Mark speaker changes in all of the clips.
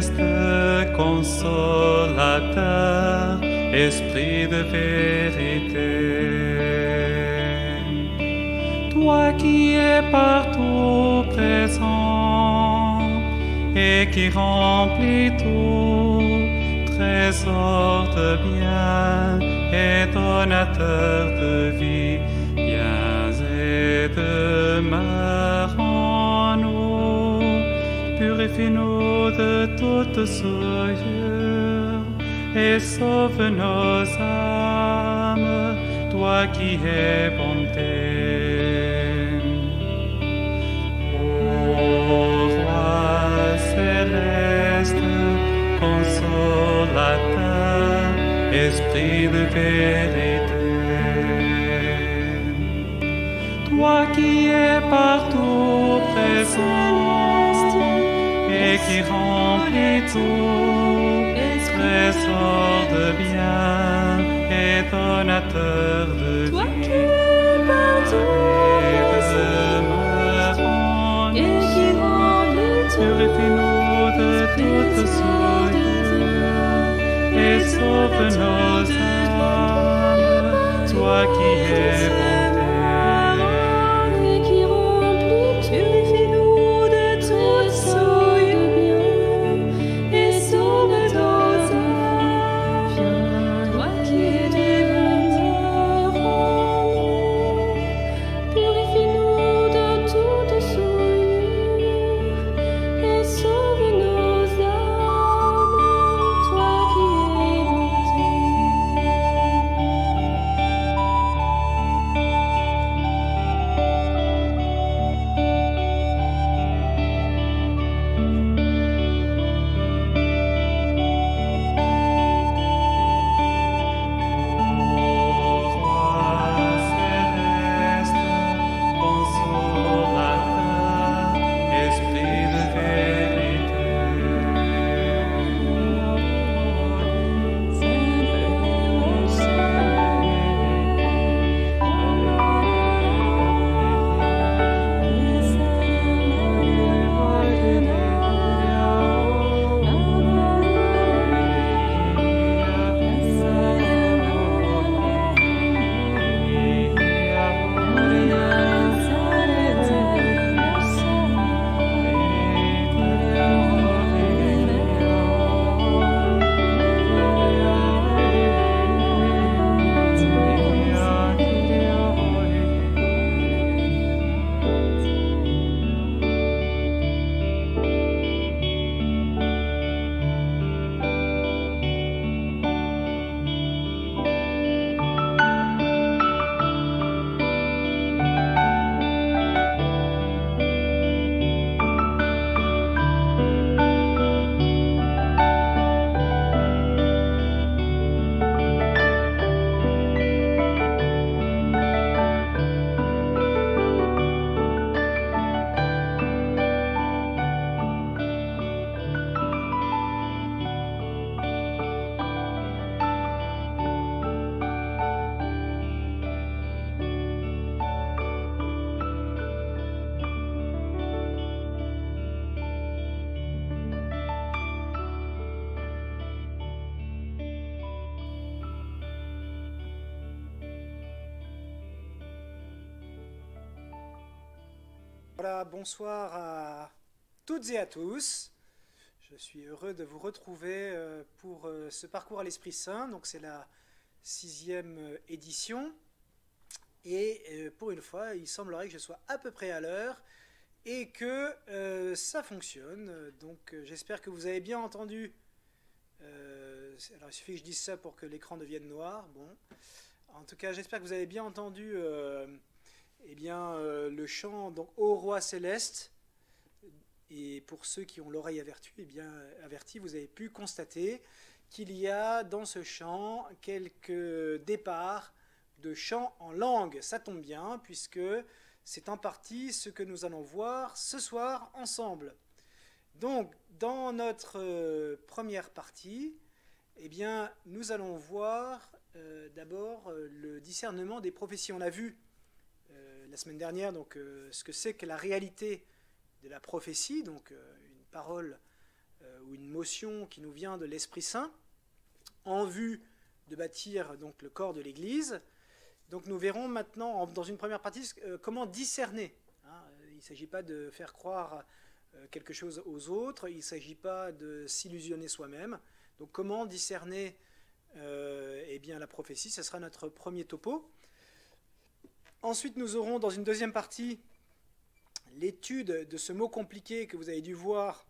Speaker 1: céleste, consolateur, esprit de vérité. Toi qui es partout présent et qui remplis tout, trésor de bien et donateur de vie, viens et demeure en nous, purifie-nous de toute souillure et sauve nos âmes, toi qui es bonté. Consolateur, esprit de vérité. Toi qui es partout présent et qui remplis tout, trésor de bien et donateur de vie.
Speaker 2: Toi qui es partout présent et qui remplis tout,
Speaker 1: purifie-nous de toute souillure et sauve nos âmes, toi qui es bonté.
Speaker 2: et qui remplit tout, purifie-nous de toute souillure et sauve nos âmes, toi qui es bonté. Purifie-nous de toute souillure et sauve nos âmes, toi qui es bonté.
Speaker 1: Roi céleste, consolateur, esprit de vérité.
Speaker 3: Voilà, bonsoir à toutes et à tous. Je suis heureux de vous retrouver pour ce parcours à l'Esprit Saint. Donc c'est la 6e édition. Et pour une fois, il semblerait que je sois à peu près à l'heure et que ça fonctionne. Donc j'espère que vous avez bien entendu. Alors il suffit que je dise ça pour que l'écran devienne noir. Bon. En tout cas, j'espère que vous avez bien entendu le chant donc, Ô Roi Céleste. Et pour ceux qui ont l'oreille avertie, vous avez pu constater qu'il y a dans ce chant quelques départs de chants en langue. Ça tombe bien, puisque c'est en partie ce que nous allons voir ce soir ensemble. Donc, dans notre première partie, eh bien, nous allons voir d'abord le discernement des prophéties. On a vu la semaine dernière donc, ce que c'est que la réalité de la prophétie, donc une parole ou une motion qui nous vient de l'Esprit Saint en vue de bâtir donc le corps de l'Église. Donc nous verrons maintenant dans une première partie comment discerner. Il ne s'agit pas de faire croire quelque chose aux autres, il ne s'agit pas de s'illusionner soi-même. Donc comment discerner eh bien, la prophétie, ce sera notre premier topo. Ensuite nous aurons dans une deuxième partie l'étude de ce mot compliqué que vous avez dû voir,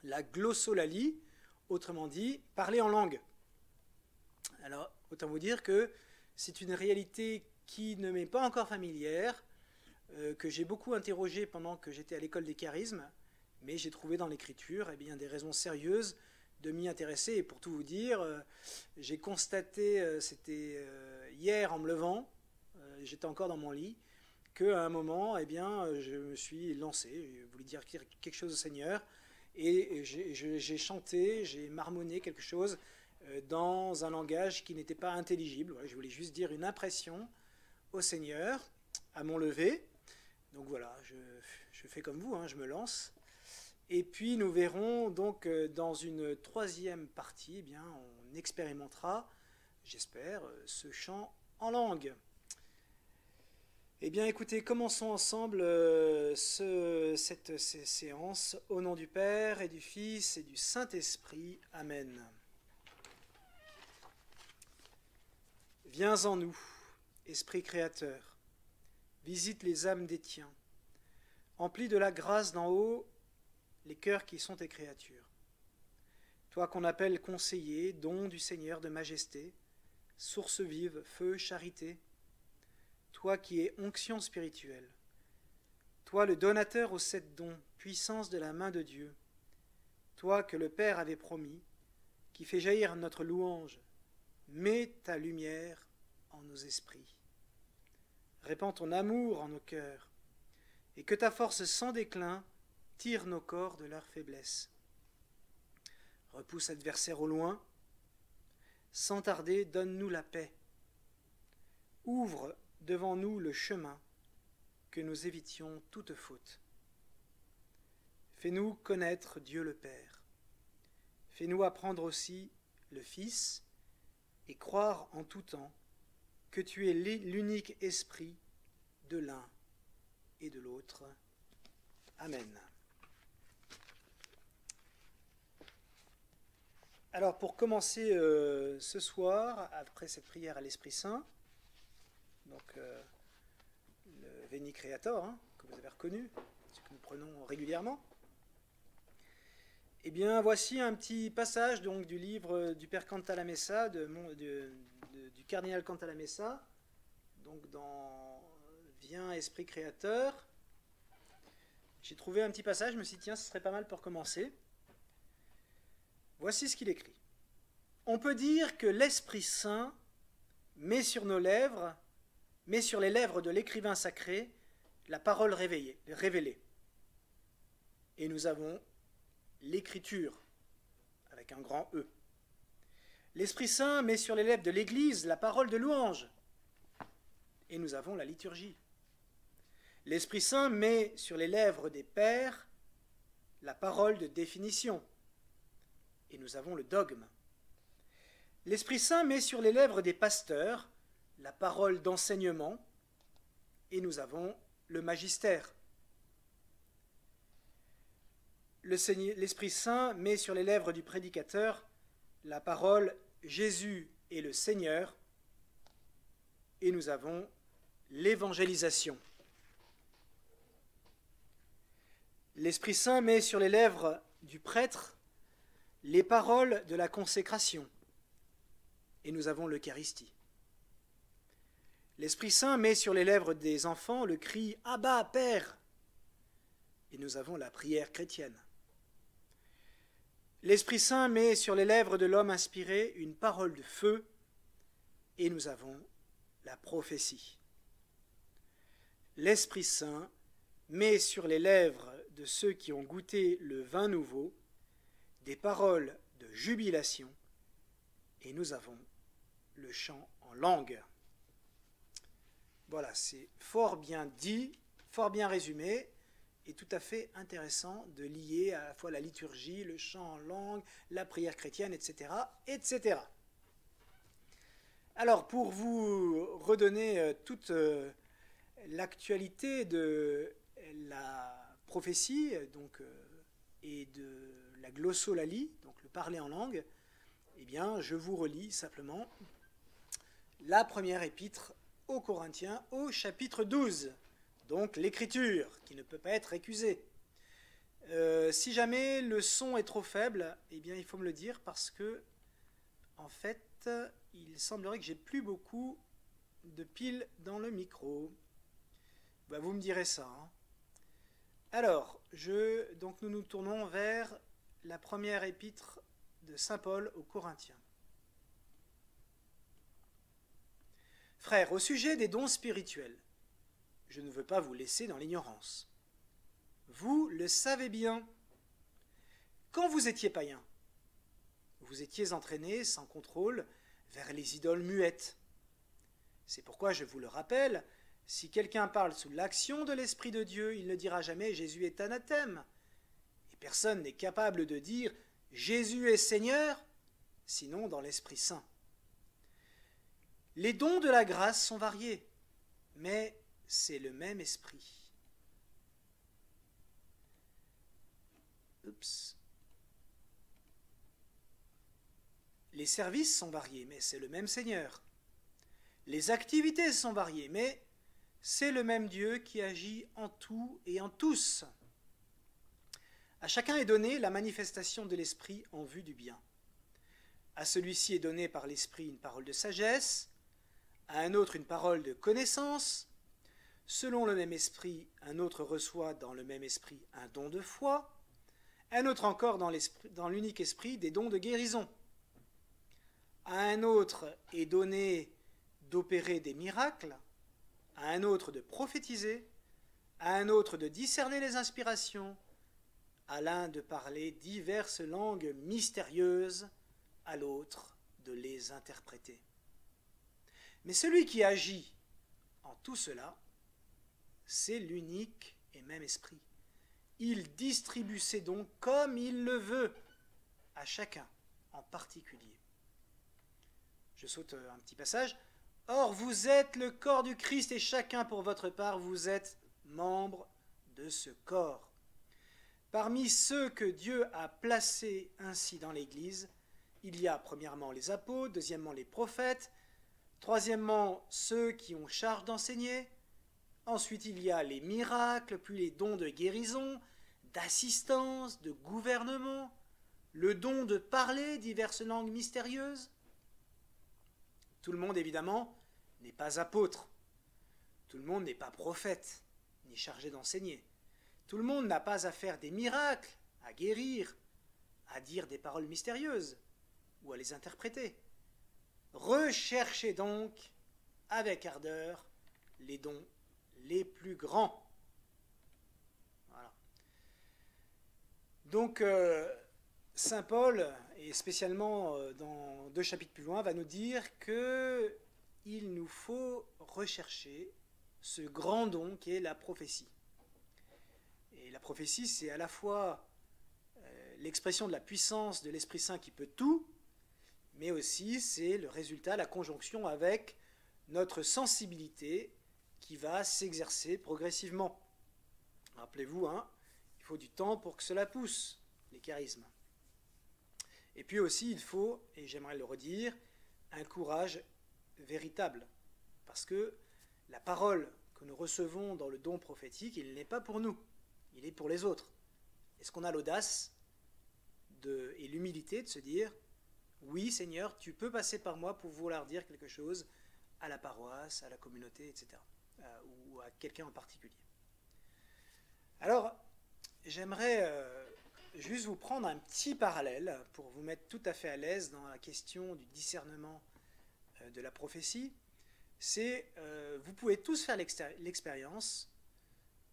Speaker 3: la glossolalie, autrement dit, parler en langue. Alors, autant vous dire que c'est une réalité qui ne m'est pas encore familière, que j'ai beaucoup interrogée pendant que j'étais à l'école des charismes, mais j'ai trouvé dans l'Écriture des raisons sérieuses de m'y intéresser. Et pour tout vous dire, j'ai constaté, c'était hier en me levant, j'étais encore dans mon lit, qu'à un moment, je me suis lancé, je voulais dire quelque chose au Seigneur, et j'ai chanté, j'ai marmonné quelque chose dans un langage qui n'était pas intelligible. Voilà, je voulais juste dire une impression au Seigneur à mon lever. Donc voilà, je fais comme vous, je me lance. Et puis nous verrons donc dans une troisième partie, on expérimentera, j'espère, ce chant en langue. Eh bien écoutez, commençons ensemble cette séance au nom du Père et du Fils et du Saint-Esprit. Amen. Viens en nous, Esprit créateur, visite les âmes des tiens, emplis de la grâce d'en haut les cœurs qui sont tes créatures. Toi qu'on appelle conseiller, don du Seigneur de majesté, source vive, feu, charité, toi qui es onction spirituelle, toi le donateur aux 7 dons, puissance de la main de Dieu, toi que le Père avait promis, qui fait jaillir notre louange, mets ta lumière en nos esprits. Répands ton amour en nos cœurs, et que ta force sans déclin tire nos corps de leur faiblesse. Repousse l'adversaire au loin, sans tarder, donne-nous la paix. Ouvre devant nous le chemin, que nous évitions toute faute. Fais-nous connaître Dieu le Père. Fais-nous apprendre aussi le Fils, et croire en tout temps que tu es l'unique esprit de l'un et de l'autre. Amen. Alors pour commencer ce soir, après cette prière à l'Esprit Saint, donc le Veni Creator, que vous avez reconnu, ce que nous prenons régulièrement, eh bien voici un petit passage donc, du livre du Père Cantalamessa, du cardinal Cantalamessa, donc dans Viens Esprit Créateur. J'ai trouvé un petit passage, je me suis dit tiens, ce serait pas mal pour commencer. Voici ce qu'il écrit. On peut dire que l'Esprit Saint met sur nos lèvres, met sur les lèvres de l'écrivain sacré la parole révélée. Et nous avons l'écriture, avec un grand E. L'Esprit Saint met sur les lèvres de l'Église la parole de louange. Et nous avons la liturgie. L'Esprit Saint met sur les lèvres des pères la parole de définition. Et nous avons le dogme. L'Esprit Saint met sur les lèvres des pasteurs la parole d'enseignement. Et nous avons le magistère. L'Esprit Saint met sur les lèvres du prédicateur la parole « Jésus est le Seigneur » et nous avons l'évangélisation. L'Esprit Saint met sur les lèvres du prêtre les paroles de la consécration et nous avons l'Eucharistie. L'Esprit Saint met sur les lèvres des enfants le cri « Abba, Père » et nous avons la prière chrétienne. L'Esprit Saint met sur les lèvres de l'homme inspiré une parole de feu, et nous avons la prophétie. L'Esprit Saint met sur les lèvres de ceux qui ont goûté le vin nouveau des paroles de jubilation, et nous avons le chant en langue. Voilà, c'est fort bien dit, fort bien résumé, est tout à fait intéressant de lier à la fois la liturgie, le chant en langue, la prière chrétienne, etc., etc. Alors, pour vous redonner toute l'actualité de la prophétie donc, et de la glossolalie, donc le parler en langue, eh bien, je vous relis simplement la première épître aux Corinthiens au chapitre 12, donc l'écriture qui ne peut pas être récusée. Si jamais le son est trop faible, eh bien, il faut me le dire parce que, en fait, il semblerait que j'ai plus beaucoup de piles dans le micro. Bah, vous me direz ça. Hein. Alors, donc nous nous tournons vers la première épître de saint Paul aux Corinthiens. Frères, au sujet des dons spirituels, je ne veux pas vous laisser dans l'ignorance. Vous le savez bien. Quand vous étiez païens, vous étiez entraînés sans contrôle vers les idoles muettes. C'est pourquoi je vous le rappelle, si quelqu'un parle sous l'action de l'Esprit de Dieu, il ne dira jamais « Jésus est anathème ». Et personne n'est capable de dire « Jésus est Seigneur », sinon dans l'Esprit Saint. Les dons de la grâce sont variés, mais c'est le même Esprit. Oups. Les services sont variés, mais c'est le même Seigneur. Les activités sont variées, mais c'est le même Dieu qui agit en tout et en tous. À chacun est donnée la manifestation de l'Esprit en vue du bien. À celui-ci est donnée par l'Esprit une parole de sagesse, à un autre une parole de connaissance. Selon le même Esprit, un autre reçoit dans le même Esprit un don de foi, un autre encore dans l'unique Esprit des dons de guérison. À un autre est donné d'opérer des miracles, à un autre de prophétiser, à un autre de discerner les inspirations, à l'un de parler diverses langues mystérieuses, à l'autre de les interpréter. Mais celui qui agit en tout cela, c'est l'unique et même Esprit. Il distribue ses dons comme il le veut, à chacun en particulier. Je saute un petit passage. Or, vous êtes le corps du Christ et chacun pour votre part, vous êtes membre de ce corps. Parmi ceux que Dieu a placés ainsi dans l'Église, il y a premièrement les apôtres, deuxièmement les prophètes, troisièmement ceux qui ont charge d'enseigner, ensuite il y a les miracles, puis les dons de guérison, d'assistance, de gouvernement, le don de parler diverses langues mystérieuses. Tout le monde, évidemment, n'est pas apôtre. Tout le monde n'est pas prophète, ni chargé d'enseigner. Tout le monde n'a pas à faire des miracles, à guérir, à dire des paroles mystérieuses, ou à les interpréter. Recherchez donc, avec ardeur, les dons les plus grands. Voilà. Donc, saint Paul, et spécialement dans 2 chapitres plus loin, va nous dire qu'il nous faut rechercher ce grand don qui est la prophétie. Et la prophétie, c'est à la fois l'expression de la puissance de l'Esprit Saint qui peut tout, mais aussi c'est le résultat, la conjonction avec notre sensibilité qui va s'exercer progressivement. Rappelez-vous, hein, il faut du temps pour que cela pousse, les charismes. Et puis aussi, il faut, et j'aimerais le redire, un courage véritable. Parce que la parole que nous recevons dans le don prophétique, il n'est pas pour nous, il est pour les autres. Est-ce qu'on a l'audace et l'humilité de se dire « Oui, Seigneur, tu peux passer par moi pour vouloir dire quelque chose à la paroisse, à la communauté, etc. » ou à quelqu'un en particulier. Alors, j'aimerais juste vous prendre un petit parallèle pour vous mettre tout à fait à l'aise dans la question du discernement de la prophétie. C'est, vous pouvez tous faire l'expérience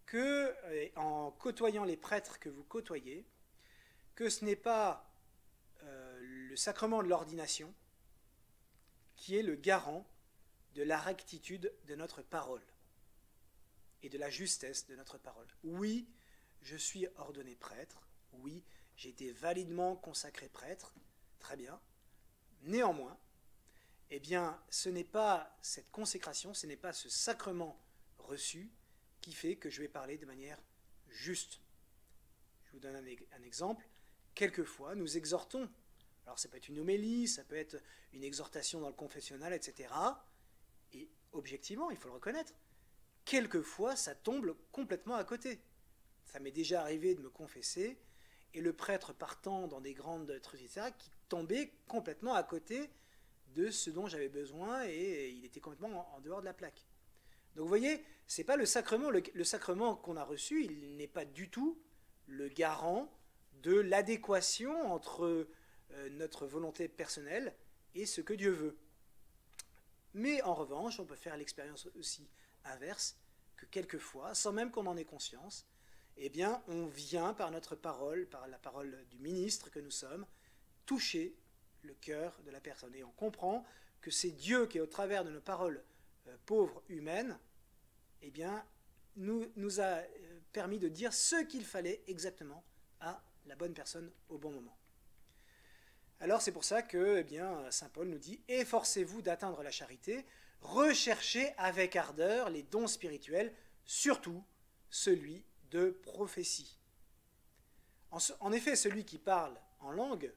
Speaker 3: que, en côtoyant les prêtres que vous côtoyez, que ce n'est pas le sacrement de l'ordination qui est le garant de la rectitude de notre parole et de la justesse de notre parole. Oui, je suis ordonné prêtre, oui, j'ai été validement consacré prêtre, très bien. Néanmoins, eh bien, ce n'est pas cette consécration, ce n'est pas ce sacrement reçu qui fait que je vais parler de manière juste. Je vous donne un exemple. Quelquefois, nous exhortons. Alors, ça peut être une homélie, ça peut être une exhortation dans le confessionnal, etc. Et objectivement, il faut le reconnaître, quelquefois, ça tombe complètement à côté. Ça m'est déjà arrivé de me confesser, et le prêtre partant dans des grandes trucs, etc., qui tombait complètement à côté de ce dont j'avais besoin, et il était complètement en dehors de la plaque. Donc vous voyez, c'est pas le sacrement, le sacrement qu'on a reçu, il n'est pas du tout le garant de l'adéquation entre notre volonté personnelle et ce que Dieu veut. Mais en revanche, on peut faire l'expérience aussi inverse, que quelquefois, sans même qu'on en ait conscience, eh bien, on vient par notre parole, par la parole du ministre que nous sommes, toucher le cœur de la personne. Et on comprend que c'est Dieu qui, au travers de nos paroles pauvres humaines, eh bien, nous a permis de dire ce qu'il fallait exactement à la bonne personne au bon moment. Alors c'est pour ça que, eh bien, saint Paul nous dit « Efforcez-vous d'atteindre la charité, recherchez avec ardeur les dons spirituels, surtout celui de prophétie. » En effet, celui qui parle en langue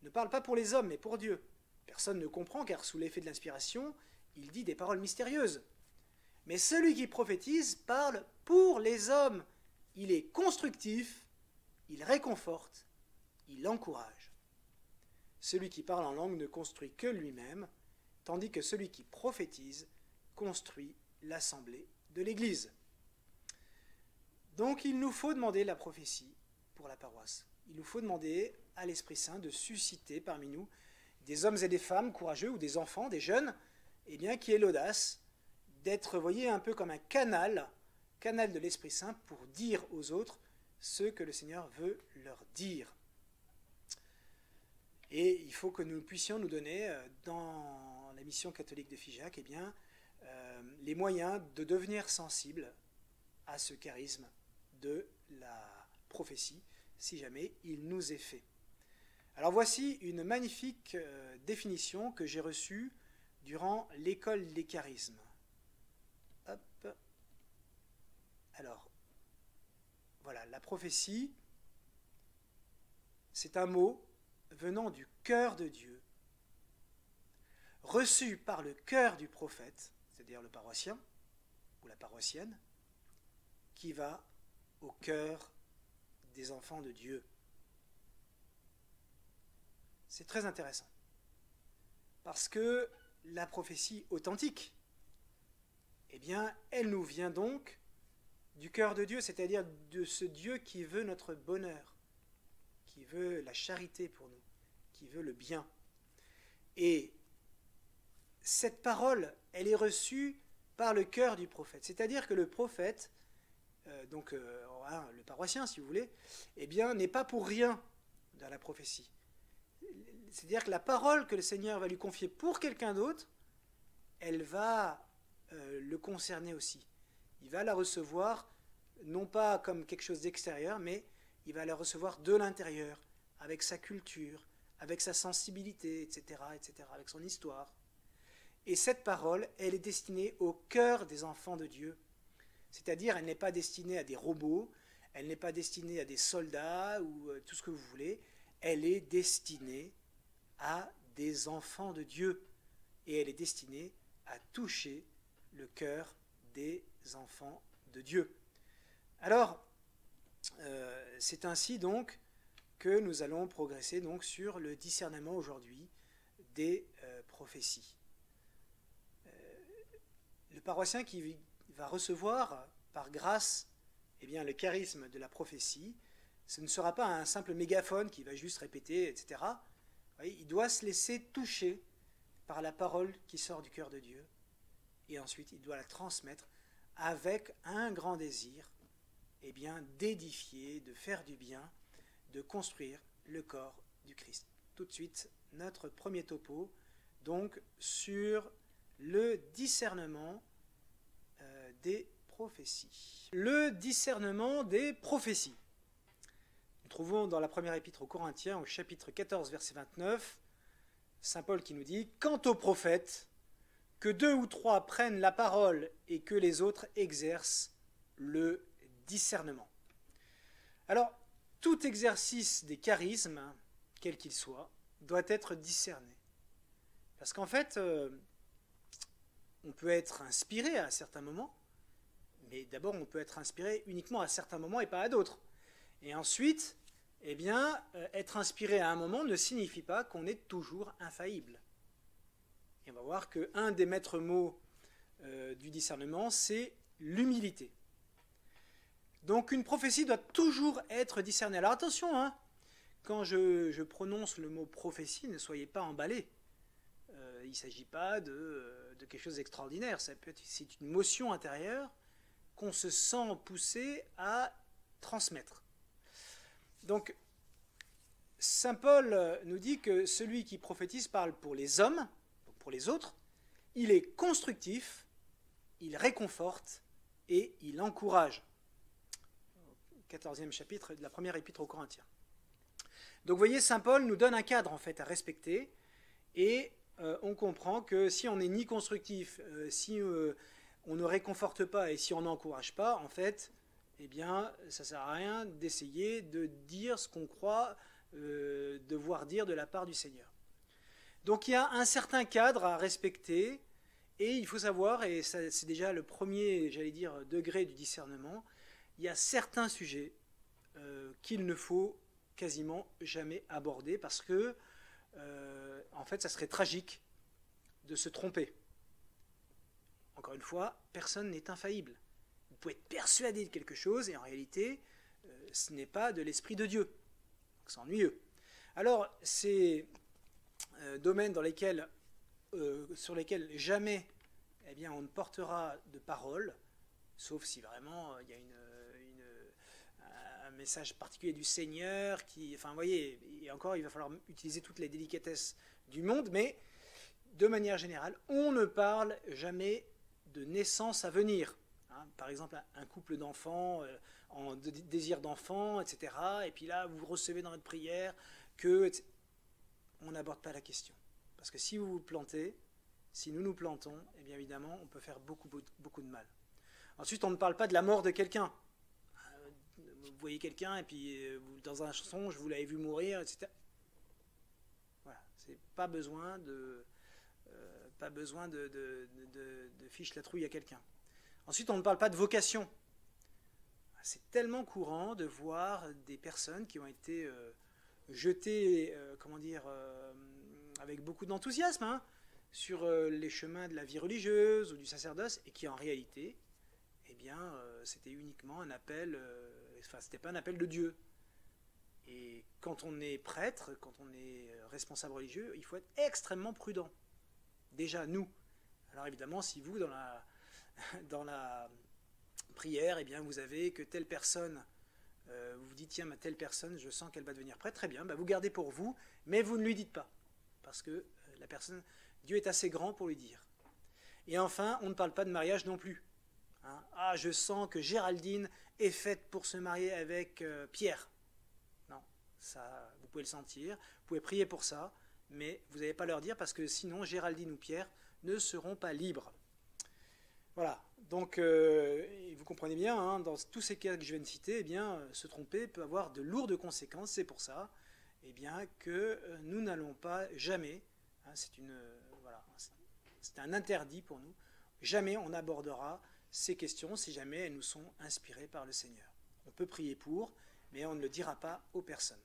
Speaker 3: ne parle pas pour les hommes, mais pour Dieu. Personne ne comprend, car sous l'effet de l'inspiration, il dit des paroles mystérieuses. Mais celui qui prophétise parle pour les hommes. Il est constructif, il réconforte, il encourage. Celui qui parle en langue ne construit que lui-même, tandis que celui qui prophétise construit l'assemblée de l'Église. Donc il nous faut demander la prophétie pour la paroisse. Il nous faut demander à l'Esprit Saint de susciter parmi nous des hommes et des femmes courageux, ou des enfants, des jeunes, eh bien, qui aient l'audace d'être, voyez, un peu comme un canal de l'Esprit Saint pour dire aux autres ce que le Seigneur veut leur dire. Et il faut que nous puissions nous donner, dans la mission catholique de Figeac, eh bien, les moyens de devenir sensibles à ce charisme de la prophétie, si jamais il nous est fait. Alors voici une magnifique définition que j'ai reçue durant l'école des charismes. Hop. Alors, voilà, la prophétie, c'est un mot venant du cœur de Dieu, reçu par le cœur du prophète, c'est-à-dire le paroissien ou la paroissienne, qui va au cœur des enfants de Dieu. C'est très intéressant, parce que la prophétie authentique, eh bien, elle nous vient donc du cœur de Dieu, c'est-à-dire de ce Dieu qui veut notre bonheur, qui veut la charité pour nous, qui veut le bien. Et cette parole, elle est reçue par le cœur du prophète, c'est-à-dire que le prophète, le paroissien si vous voulez, eh bien, n'est pas pour rien dans la prophétie. C'est-à-dire que la parole que le Seigneur va lui confier pour quelqu'un d'autre, elle va le concerner aussi. Il va la recevoir, non pas comme quelque chose d'extérieur, mais il va la recevoir de l'intérieur, avec sa culture, avec sa sensibilité, etc., avec son histoire. Et cette parole, elle est destinée au cœur des enfants de Dieu. C'est-à-dire, elle n'est pas destinée à des robots, elle n'est pas destinée à des soldats ou tout ce que vous voulez. Elle est destinée à des enfants de Dieu. Et elle est destinée à toucher le cœur des enfants de Dieu. Alors, c'est ainsi donc que nous allons progresser donc sur le discernement aujourd'hui des prophéties. Le paroissien qui va recevoir par grâce eh bien, le charisme de la prophétie, ce ne sera pas un simple mégaphone qui va juste répéter, etc. Il doit se laisser toucher par la parole qui sort du cœur de Dieu, et ensuite il doit la transmettre avec un grand désir eh bien, d'édifier, de faire du bien, de construire le corps du Christ. Tout de suite, notre premier topo, donc sur le discernement des prophéties. Le discernement des prophéties. trouvons dans la première épître aux Corinthiens, au chapitre 14, verset 29, saint Paul qui nous dit « Quant aux prophètes, que 2 ou 3 prennent la parole et que les autres exercent le discernement. » Alors, tout exercice des charismes, quel qu'il soit, doit être discerné. Parce qu'en fait, on peut être inspiré à certains moments, mais d'abord on peut être inspiré uniquement à certains moments et pas à d'autres. Et ensuite, eh bien, être inspiré à un moment ne signifie pas qu'on est toujours infaillible. Et on va voir qu'un des maîtres mots du discernement, c'est l'humilité. Donc une prophétie doit toujours être discernée. Alors attention, hein, quand je prononce le mot prophétie, ne soyez pas emballés. Il ne s'agit pas de quelque chose d'extraordinaire. C'est une motion intérieure qu'on se sent poussé à transmettre. Donc, saint Paul nous dit que celui qui prophétise parle pour les hommes, pour les autres, il est constructif, il réconforte et il encourage. 14e chapitre de la première épître aux Corinthiens. Donc vous voyez, saint Paul nous donne un cadre en fait à respecter et on comprend que si on n'est ni constructif, si on ne réconforte pas et si on n'encourage pas, en fait, eh bien, ça ne sert à rien d'essayer de dire ce qu'on croit devoir dire de la part du Seigneur. Donc il y a un certain cadre à respecter et il faut savoir, et c'est déjà le premier, j'allais dire, degré du discernement, il y a certains sujets qu'il ne faut quasiment jamais aborder parce que, en fait, ça serait tragique de se tromper. Encore une fois, personne n'est infaillible. Vous pouvez être persuadé de quelque chose et en réalité, ce n'est pas de l'Esprit de Dieu. C'est ennuyeux. Alors, ces domaines sur lesquels jamais eh bien, on ne portera de parole, sauf si vraiment il y a un message particulier du Seigneur qui, enfin, vous voyez, et encore, il va falloir utiliser toutes les délicatesses du monde, mais de manière générale, on ne parle jamais de naissance à venir. Hein, par exemple, un couple d'enfants en désir d'enfant, etc. Et puis là, vous recevez dans votre prière que... On n'aborde pas la question. Parce que si vous vous plantez, si nous nous plantons, eh bien évidemment, on peut faire beaucoup de mal. Ensuite, on ne parle pas de la mort de quelqu'un. Vous voyez quelqu'un et puis dans un songe, vous l'avez vu mourir, etc. Voilà, c'est pas besoin de fiche la trouille à quelqu'un. Ensuite, on ne parle pas de vocation. C'est tellement courant de voir des personnes qui ont été jetées, avec beaucoup d'enthousiasme, hein, sur les chemins de la vie religieuse ou du sacerdoce, et qui en réalité, eh bien, c'était uniquement un appel, c'était pas un appel de Dieu. Et quand on est prêtre, quand on est responsable religieux, il faut être extrêmement prudent. Déjà, nous. Alors évidemment, si vous, dans la prière, eh bien, vous avez que telle personne, vous vous dites, tiens, telle personne, je sens qu'elle va devenir prêtre, très bien, vous gardez pour vous, mais vous ne lui dites pas. Parce que la personne, Dieu est assez grand pour lui dire. Et enfin, on ne parle pas de mariage non plus. Hein, ah, je sens que Géraldine est faite pour se marier avec Pierre. Non, ça, vous pouvez le sentir, vous pouvez prier pour ça, mais vous n'allez pas leur dire parce que sinon Géraldine ou Pierre ne seront pas libres. Voilà, donc vous comprenez bien, hein, dans tous ces cas que je viens de citer, eh bien, se tromper peut avoir de lourdes conséquences. C'est pour ça eh bien, que nous n'allons pas jamais, hein, c'est un interdit pour nous, jamais on abordera ces questions si jamais elles nous sont inspirées par le Seigneur. On peut prier pour, mais on ne le dira pas aux personnes.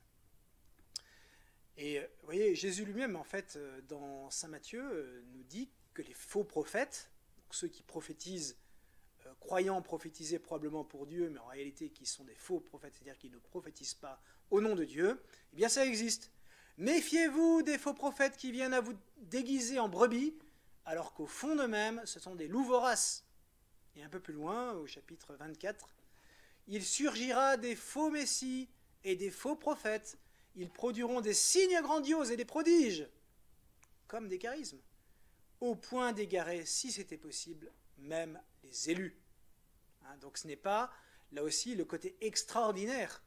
Speaker 3: Et vous voyez, Jésus lui-même, en fait, dans Saint Matthieu, nous dit que les faux prophètes, donc ceux qui prophétisent, croyant prophétiser probablement pour Dieu, mais en réalité qui sont des faux prophètes, c'est-à-dire qui ne prophétisent pas au nom de Dieu, eh bien ça existe. Méfiez-vous des faux prophètes qui viennent à vous déguiser en brebis, alors qu'au fond d'eux-mêmes, ce sont des loups voraces. Et un peu plus loin, au chapitre 24, il surgira des faux messies et des faux prophètes. Ils produiront des signes grandioses et des prodiges, comme des charismes, au point d'égarer, si c'était possible, même les élus. Hein, donc ce n'est pas, là aussi, le côté extraordinaire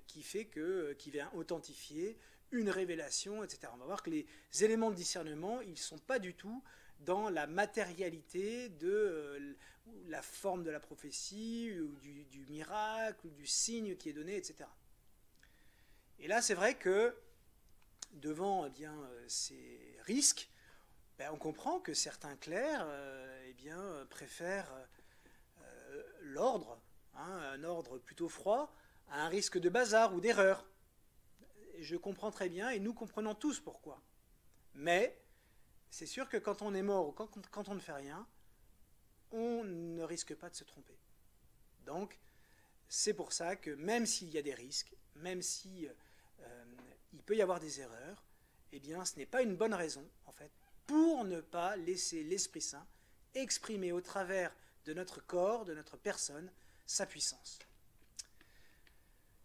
Speaker 3: qui vient authentifier une révélation, etc. On va voir que les éléments de discernement, ils ne sont pas du tout dans la matérialité de la forme de la prophétie, ou du miracle, ou du signe qui est donné, etc. Et là, c'est vrai que devant ces risques, on comprend que certains clercs préfèrent l'ordre, un ordre plutôt froid, à un risque de bazar ou d'erreur. Je comprends très bien, et nous comprenons tous pourquoi. Mais c'est sûr que quand on est mort ou quand on ne fait rien, on ne risque pas de se tromper. Donc, c'est pour ça que même s'il y a des risques, même si il peut y avoir des erreurs, eh bien, ce n'est pas une bonne raison, en fait, pour ne pas laisser l'Esprit Saint exprimer au travers de notre corps, de notre personne, sa puissance.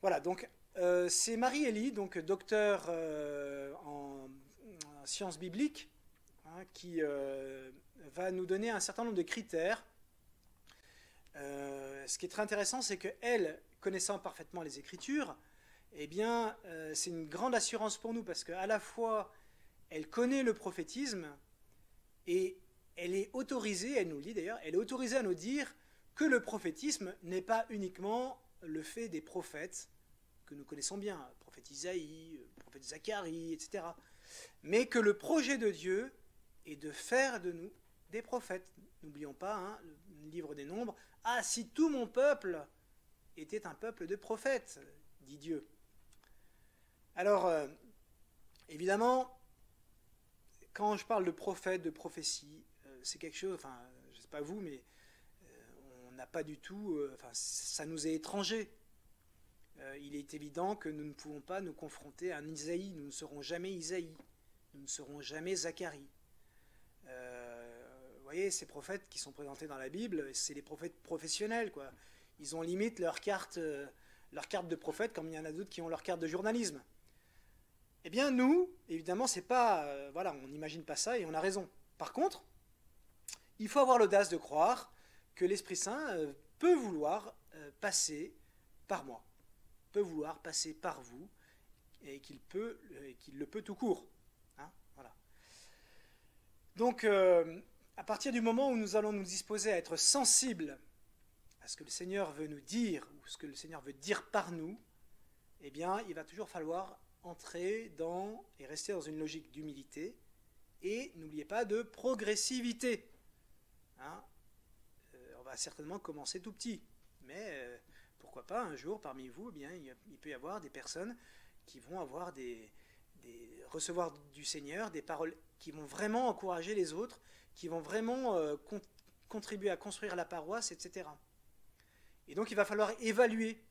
Speaker 3: Voilà, donc c'est Marie-Élie, donc docteur en sciences bibliques, qui va nous donner un certain nombre de critères. Ce qui est très intéressant, c'est qu'elle, connaissant parfaitement les Écritures, eh bien, c'est une grande assurance pour nous, parce qu'à la fois, elle connaît le prophétisme, et elle est autorisée, elle nous le dit d'ailleurs, elle est autorisée à nous dire que le prophétisme n'est pas uniquement le fait des prophètes, que nous connaissons bien, le prophète Isaïe, le prophète Zacharie, etc. Mais que le projet de Dieu est de faire de nous des prophètes. N'oublions pas, le livre des Nombres, « Ah, si tout mon peuple était un peuple de prophètes, dit Dieu. » Alors, évidemment, quand je parle de prophète, de prophétie, c'est quelque chose, enfin, je ne sais pas vous, mais on n'a pas du tout, ça nous est étranger. Il est évident que nous ne pouvons pas nous confronter à un Isaïe. Nous ne serons jamais Isaïe. Nous ne serons jamais Zacharie. Vous voyez, ces prophètes qui sont présentés dans la Bible, c'est les prophètes professionnels, quoi. Ils ont limite leur carte de prophète, comme il y en a d'autres qui ont leur carte de journalisme. Eh bien, nous, évidemment, c'est pas, on n'imagine pas ça et on a raison. Par contre, il faut avoir l'audace de croire que l'Esprit Saint peut vouloir passer par moi, peut vouloir passer par vous, et qu'il le peut tout court. Voilà. Donc, à partir du moment où nous allons nous disposer à être sensibles à ce que le Seigneur veut nous dire, ou ce que le Seigneur veut dire par nous, eh bien, il va toujours falloir entrer dans et rester dans une logique d'humilité, et n'oubliez pas de progressivité. On va certainement commencer tout petit, mais pourquoi pas un jour parmi vous, eh bien, il peut y avoir des personnes qui vont avoir recevoir du Seigneur des paroles qui vont vraiment encourager les autres, qui vont vraiment contribuer à construire la paroisse, etc. Et donc il va falloir évaluer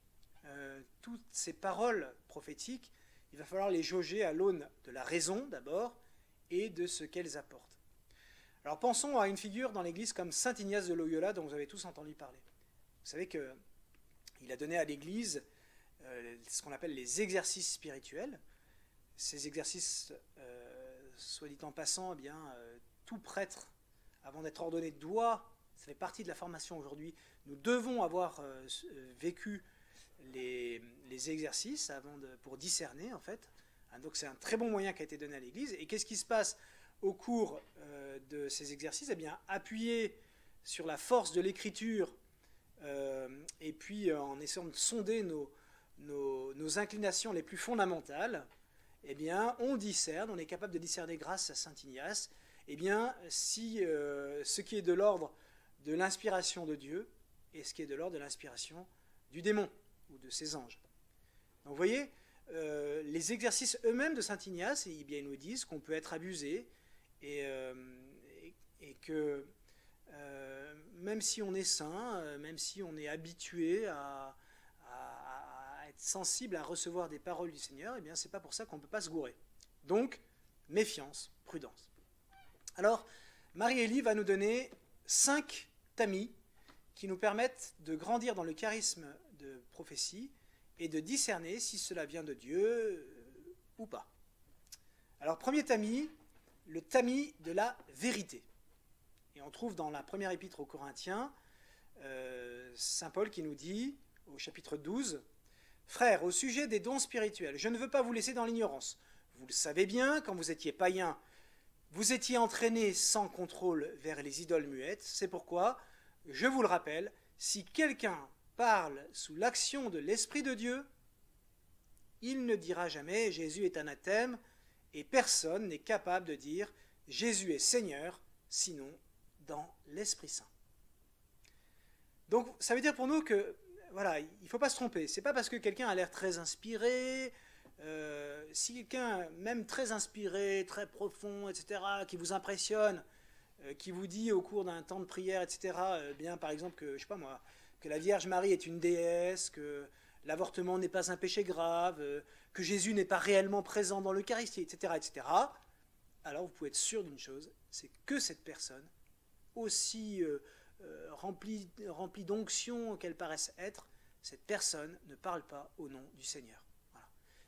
Speaker 3: toutes ces paroles prophétiques, il va falloir les jauger à l'aune de la raison d'abord et de ce qu'elles apportent. Alors pensons à une figure dans l'Église comme saint Ignace de Loyola, dont vous avez tous entendu parler. Vous savez qu'il a donné à l'Église ce qu'on appelle les exercices spirituels. Ces exercices, soit dit en passant, tout prêtre, avant d'être ordonné, ça fait partie de la formation aujourd'hui, nous devons avoir vécu les exercices pour discerner, en fait. Donc c'est un très bon moyen qui a été donné à l'Église. Et qu'est-ce qui se passe au cours de ces exercices ? Eh bien, appuyé sur la force de l'Écriture, et puis en essayant de sonder nos inclinations les plus fondamentales, eh bien, on discerne, on est capable de discerner grâce à saint Ignace, eh bien, si ce qui est de l'ordre de l'inspiration de Dieu et ce qui est de l'ordre de l'inspiration du démon ou de ses anges. Donc, vous voyez, les exercices eux-mêmes de saint Ignace, eh bien, ils nous disent qu'on peut être abusé et que même si on est saint, même si on est habitué à être sensible à recevoir des paroles du Seigneur, eh bien, c'est pas pour ça qu'on ne peut pas se gourer. Donc, méfiance, prudence. Alors, Marie-Élie va nous donner 5 tamis qui nous permettent de grandir dans le charisme de prophétie et de discerner si cela vient de Dieu ou pas. Alors, premier tamis, le tamis de la vérité. Et on trouve dans la première épître aux Corinthiens, saint Paul qui nous dit, au chapitre 12, « Frères, au sujet des dons spirituels, je ne veux pas vous laisser dans l'ignorance. Vous le savez bien, quand vous étiez païens, vous étiez entraînés sans contrôle vers les idoles muettes. C'est pourquoi, je vous le rappelle, si quelqu'un parle sous l'action de l'Esprit de Dieu, il ne dira jamais « Jésus est anathème » et personne n'est capable de dire « Jésus est Seigneur » sinon dans l'Esprit Saint. Donc ça veut dire pour nous que voilà, il ne faut pas se tromper. Ce n'est pas parce que quelqu'un a l'air très inspiré, si quelqu'un, même très inspiré, très profond, etc., qui vous impressionne, qui vous dit au cours d'un temps de prière, etc., bien par exemple que, je sais pas moi, que la Vierge Marie est une déesse, que l'avortement n'est pas un péché grave, que Jésus n'est pas réellement présent dans l'Eucharistie, etc., etc., alors vous pouvez être sûr d'une chose, c'est que cette personne, aussi remplie d'onction qu'elle paraisse être, cette personne ne parle pas au nom du Seigneur. Voilà.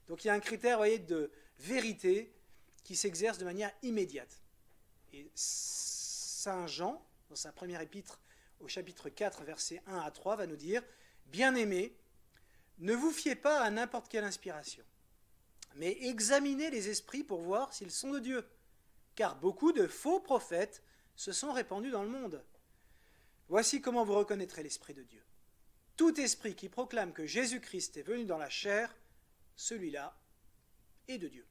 Speaker 3: Donc il y a un critère, vous voyez, de vérité qui s'exerce de manière immédiate. Et Saint Jean, dans sa première épître, au chapitre 4, versets 1 à 3, va nous dire « Bien-aimés, ne vous fiez pas à n'importe quelle inspiration, mais examinez les esprits pour voir s'ils sont de Dieu, car beaucoup de faux prophètes se sont répandus dans le monde. Voici comment vous reconnaîtrez l'Esprit de Dieu. Tout esprit qui proclame que Jésus-Christ est venu dans la chair, celui-là est de Dieu.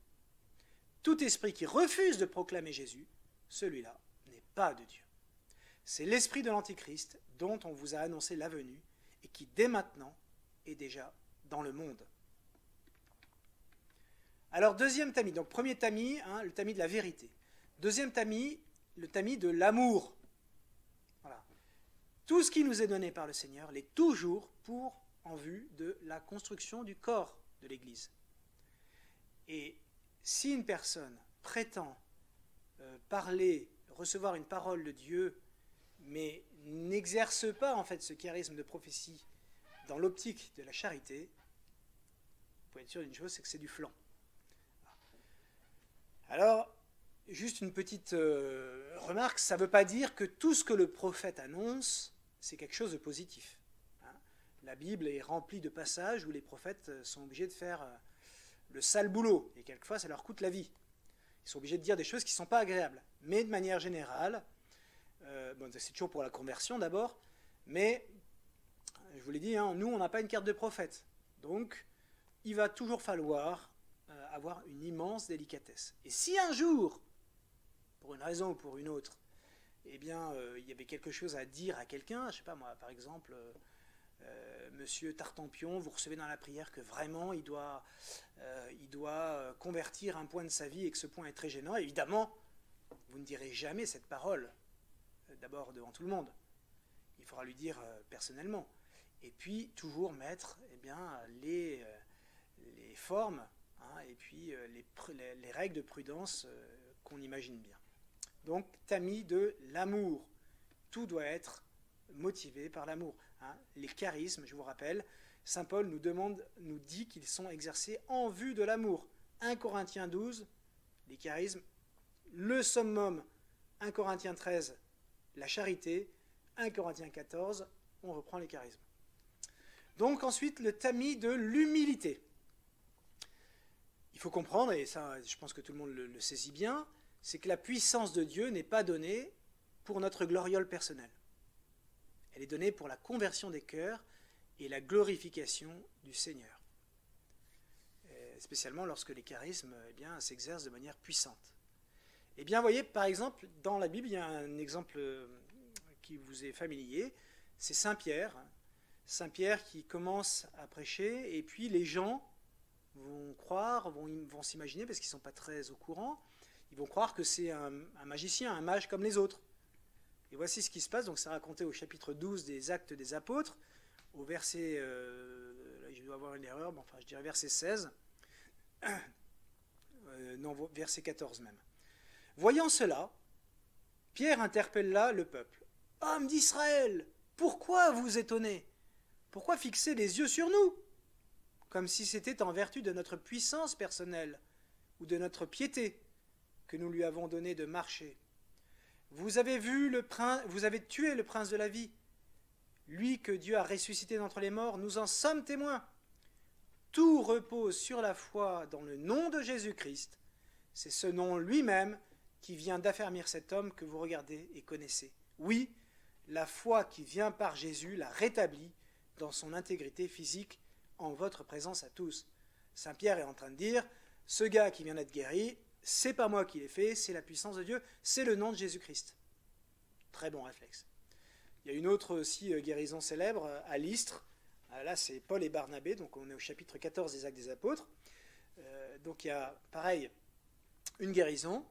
Speaker 3: Tout esprit qui refuse de proclamer Jésus, celui-là n'est pas de Dieu. C'est l'esprit de l'Antichrist dont on vous a annoncé la venue et qui dès maintenant est déjà dans le monde. » Alors deuxième tamis, donc premier tamis, le tamis de la vérité. Deuxième tamis, le tamis de l'amour. Voilà. Tout ce qui nous est donné par le Seigneur l'est toujours en vue de la construction du corps de l'Église. Et si une personne prétend recevoir une parole de Dieu, mais n'exerce pas en fait ce charisme de prophétie dans l'optique de la charité, vous pouvez être sûr d'une chose, c'est que c'est du flan. Alors, juste une petite remarque, ça ne veut pas dire que tout ce que le prophète annonce, c'est quelque chose de positif. La Bible est remplie de passages où les prophètes sont obligés de faire le sale boulot, et quelquefois ça leur coûte la vie. Ils sont obligés de dire des choses qui ne sont pas agréables. Mais de manière générale, c'est toujours pour la conversion d'abord, mais je vous l'ai dit, nous on n'a pas une carte de prophète. Donc il va toujours falloir avoir une immense délicatesse. Et si un jour, pour une raison ou pour une autre, eh bien, il y avait quelque chose à dire à quelqu'un, je ne sais pas moi, par exemple, Monsieur Tartampion, vous recevez dans la prière que vraiment il doit convertir un point de sa vie et que ce point est très gênant, évidemment, vous ne direz jamais cette parole, d'abord devant tout le monde. Il faudra lui dire personnellement. Et puis, toujours mettre les formes et puis les règles de prudence qu'on imagine bien. Donc, tamis de l'amour. Tout doit être motivé par l'amour. Les charismes, je vous rappelle, Saint Paul nous dit qu'ils sont exercés en vue de l'amour. 1 Corinthiens 12, les charismes. Le summum, 1 Corinthiens 13, la charité. 1 Corinthiens 14, on reprend les charismes. Donc ensuite, le tamis de l'humilité. Il faut comprendre, et ça je pense que tout le monde le saisit bien, c'est que la puissance de Dieu n'est pas donnée pour notre gloriole personnelle. Elle est donnée pour la conversion des cœurs et la glorification du Seigneur. Spécialement lorsque les charismes s'exercent de manière puissante. Eh bien, vous voyez, par exemple, dans la Bible, il y a un exemple qui vous est familier, c'est Saint Pierre. Saint Pierre qui commence à prêcher, et puis les gens vont croire, vont s'imaginer, parce qu'ils ne sont pas très au courant, ils vont croire que c'est un magicien, un mage comme les autres. Et voici ce qui se passe, donc c'est raconté au chapitre 12 des Actes des Apôtres, au verset, je dois avoir une erreur, mais enfin je dirais verset 16, non, verset 14 même. Voyant cela, Pierre interpelle là le peuple. « Hommes d'Israël, pourquoi vous étonnez? Pourquoi fixer les yeux sur nous? Comme si c'était en vertu de notre puissance personnelle ou de notre piété que nous lui avons donné de marcher. Vous avez tué le prince de la vie, lui que Dieu a ressuscité d'entre les morts, nous en sommes témoins. Tout repose sur la foi dans le nom de Jésus-Christ. C'est ce nom lui-même qui vient d'affermir cet homme que vous regardez et connaissez. Oui, la foi qui vient par Jésus l'a rétabli dans son intégrité physique en votre présence à tous. Saint Pierre est en train de dire, ce gars qui vient d'être guéri, c'est pas moi qui l'ai fait, c'est la puissance de Dieu, c'est le nom de Jésus-Christ. Très bon réflexe. Il y a une autre aussi guérison célèbre à Lystre. Là, c'est Paul et Barnabé, donc on est au chapitre 14 des Actes des Apôtres. Donc il y a, pareil, une guérison.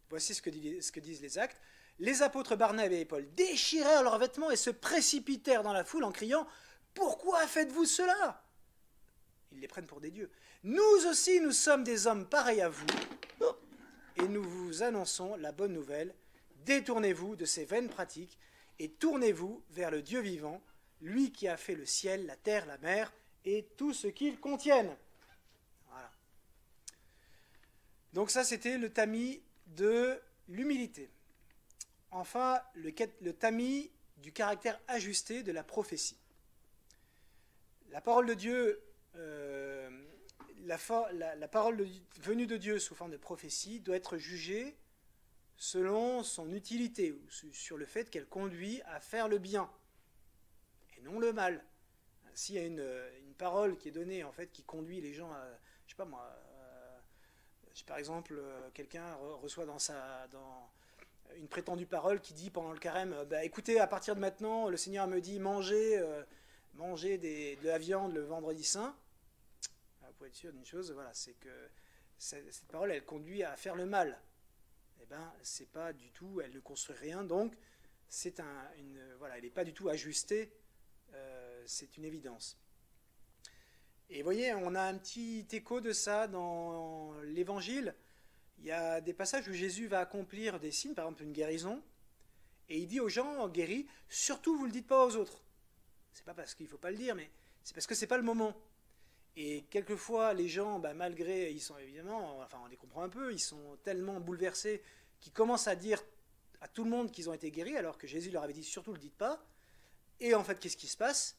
Speaker 3: Voici ce que disent les Actes. Les apôtres Barnabé et Paul déchirèrent leurs vêtements et se précipitèrent dans la foule en criant « Pourquoi faites-vous cela ?» Ils les prennent pour des dieux. « Nous aussi, nous sommes des hommes pareils à vous, et nous vous annonçons la bonne nouvelle. Détournez-vous de ces vaines pratiques et tournez-vous vers le Dieu vivant, lui qui a fait le ciel, la terre, la mer et tout ce qu'ils contiennent. » Voilà. Donc ça, c'était le tamis de l'humilité. Enfin, le tamis du caractère ajusté de la prophétie. La parole de Dieu, la parole venue de Dieu sous forme de prophétie doit être jugée selon son utilité, ou sur le fait qu'elle conduit à faire le bien, et non le mal. S'il y a une parole qui est donnée, en fait, qui conduit les gens à, je sais pas moi, par exemple, quelqu'un reçoit dans une prétendue parole qui dit pendant le carême, écoutez, à partir de maintenant, le Seigneur me dit, mangez de la viande le vendredi saint. Vous pouvez être sûr d'une chose, voilà, c'est que cette parole, elle conduit à faire le mal. Eh bien, c'est pas du tout, elle ne construit rien, donc voilà, elle n'est pas du tout ajustée, c'est une évidence. Et vous voyez, on a un petit écho de ça dans l'Évangile. Il y a des passages où Jésus va accomplir des signes, par exemple une guérison, et il dit aux gens guéris, surtout vous ne le dites pas aux autres. C'est pas parce qu'il ne faut pas le dire, mais c'est parce que c'est pas le moment. Et quelquefois, les gens, malgré, ils sont évidemment, enfin on les comprend un peu, ils sont tellement bouleversés qu'ils commencent à dire à tout le monde qu'ils ont été guéris, alors que Jésus leur avait dit surtout ne le dites pas. Et en fait, qu'est-ce qui se passe ?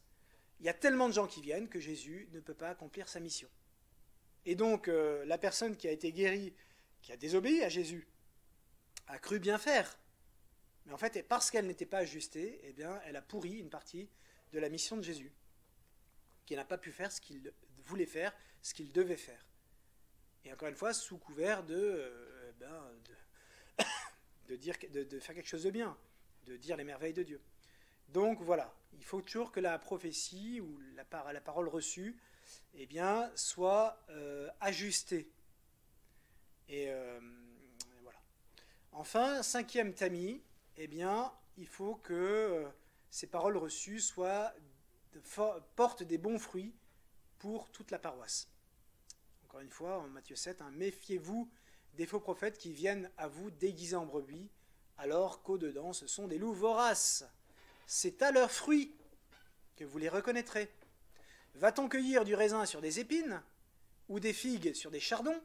Speaker 3: Il y a tellement de gens qui viennent que Jésus ne peut pas accomplir sa mission. Et donc, la personne qui a été guérie, qui a désobéi à Jésus, a cru bien faire. Mais en fait, parce qu'elle n'était pas ajustée, eh bien, elle a pourri une partie de la mission de Jésus, qui n'a pas pu faire ce qu'il voulait faire, ce qu'il devait faire. Et encore une fois, sous couvert de faire quelque chose de bien, de dire les merveilles de Dieu. Donc voilà, il faut toujours que la prophétie ou la parole reçue, eh bien, soit ajustée. Et voilà. Enfin, cinquième tamis, eh bien, il faut que ces paroles reçues portent des bons fruits pour toute la paroisse. Encore une fois, en Matthieu 7, méfiez-vous des faux prophètes qui viennent à vous déguisés en brebis, alors qu'au-dedans, ce sont des loups voraces. C'est à leurs fruits que vous les reconnaîtrez. Va-t-on cueillir du raisin sur des épines ou des figues sur des chardons ?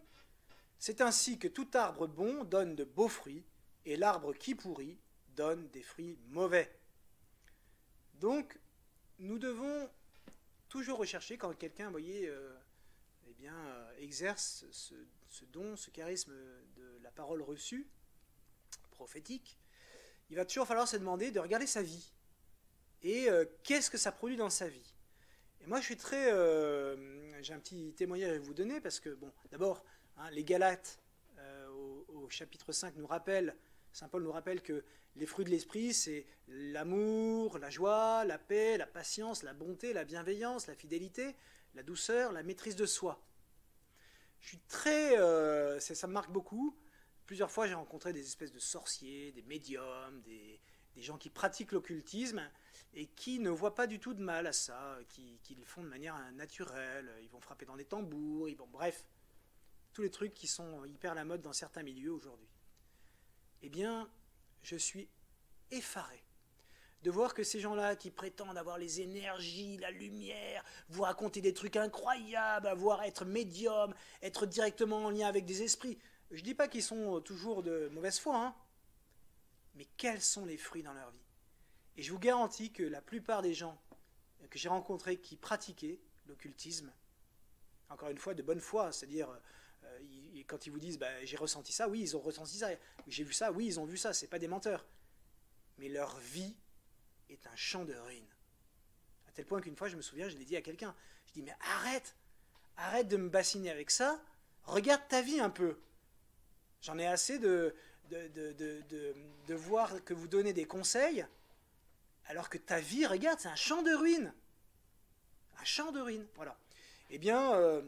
Speaker 3: C'est ainsi que tout arbre bon donne de beaux fruits, et l'arbre qui pourrit donne des fruits mauvais. Donc, nous devons toujours rechercher, quand quelqu'un, vous voyez, exerce ce don, ce charisme de la parole reçue, prophétique, il va toujours falloir se demander de regarder sa vie. Et qu'est-ce que ça produit dans sa vie ? Et moi, je suis j'ai un petit témoignage à vous donner, parce que, bon, d'abord, les Galates, au chapitre 5, Saint Paul nous rappelle que les fruits de l'esprit, c'est l'amour, la joie, la paix, la patience, la bonté, la bienveillance, la fidélité, la douceur, la maîtrise de soi. Je suis ça me marque beaucoup. Plusieurs fois, j'ai rencontré des espèces de sorciers, des médiums, des gens qui pratiquent l'occultisme et qui ne voient pas du tout de mal à ça, qui le font de manière naturelle. Ils vont frapper dans des tambours, bref, tous les trucs qui sont hyper à la mode dans certains milieux aujourd'hui. Eh bien, je suis effaré de voir que ces gens-là qui prétendent avoir les énergies, la lumière, vous raconter des trucs incroyables, être médium, être directement en lien avec des esprits. Je ne dis pas qu'ils sont toujours de mauvaise foi, mais quels sont les fruits dans leur vie ? Et je vous garantis que la plupart des gens que j'ai rencontrés qui pratiquaient l'occultisme, encore une fois, de bonne foi, c'est-à-dire, quand ils vous disent bah, « j'ai ressenti ça », oui, ils ont ressenti ça, « j'ai vu ça », oui, ils ont vu ça, c'est pas des menteurs. Mais leur vie est un champ de ruines. À tel point qu'une fois, je me souviens, je l'ai dit à quelqu'un, je dis « mais arrête de me bassiner avec ça, regarde ta vie un peu. J'en ai assez de voir que vous donnez des conseils, alors que ta vie, regarde, c'est un champ de ruines. » Un champ de ruines, voilà. Eh bien,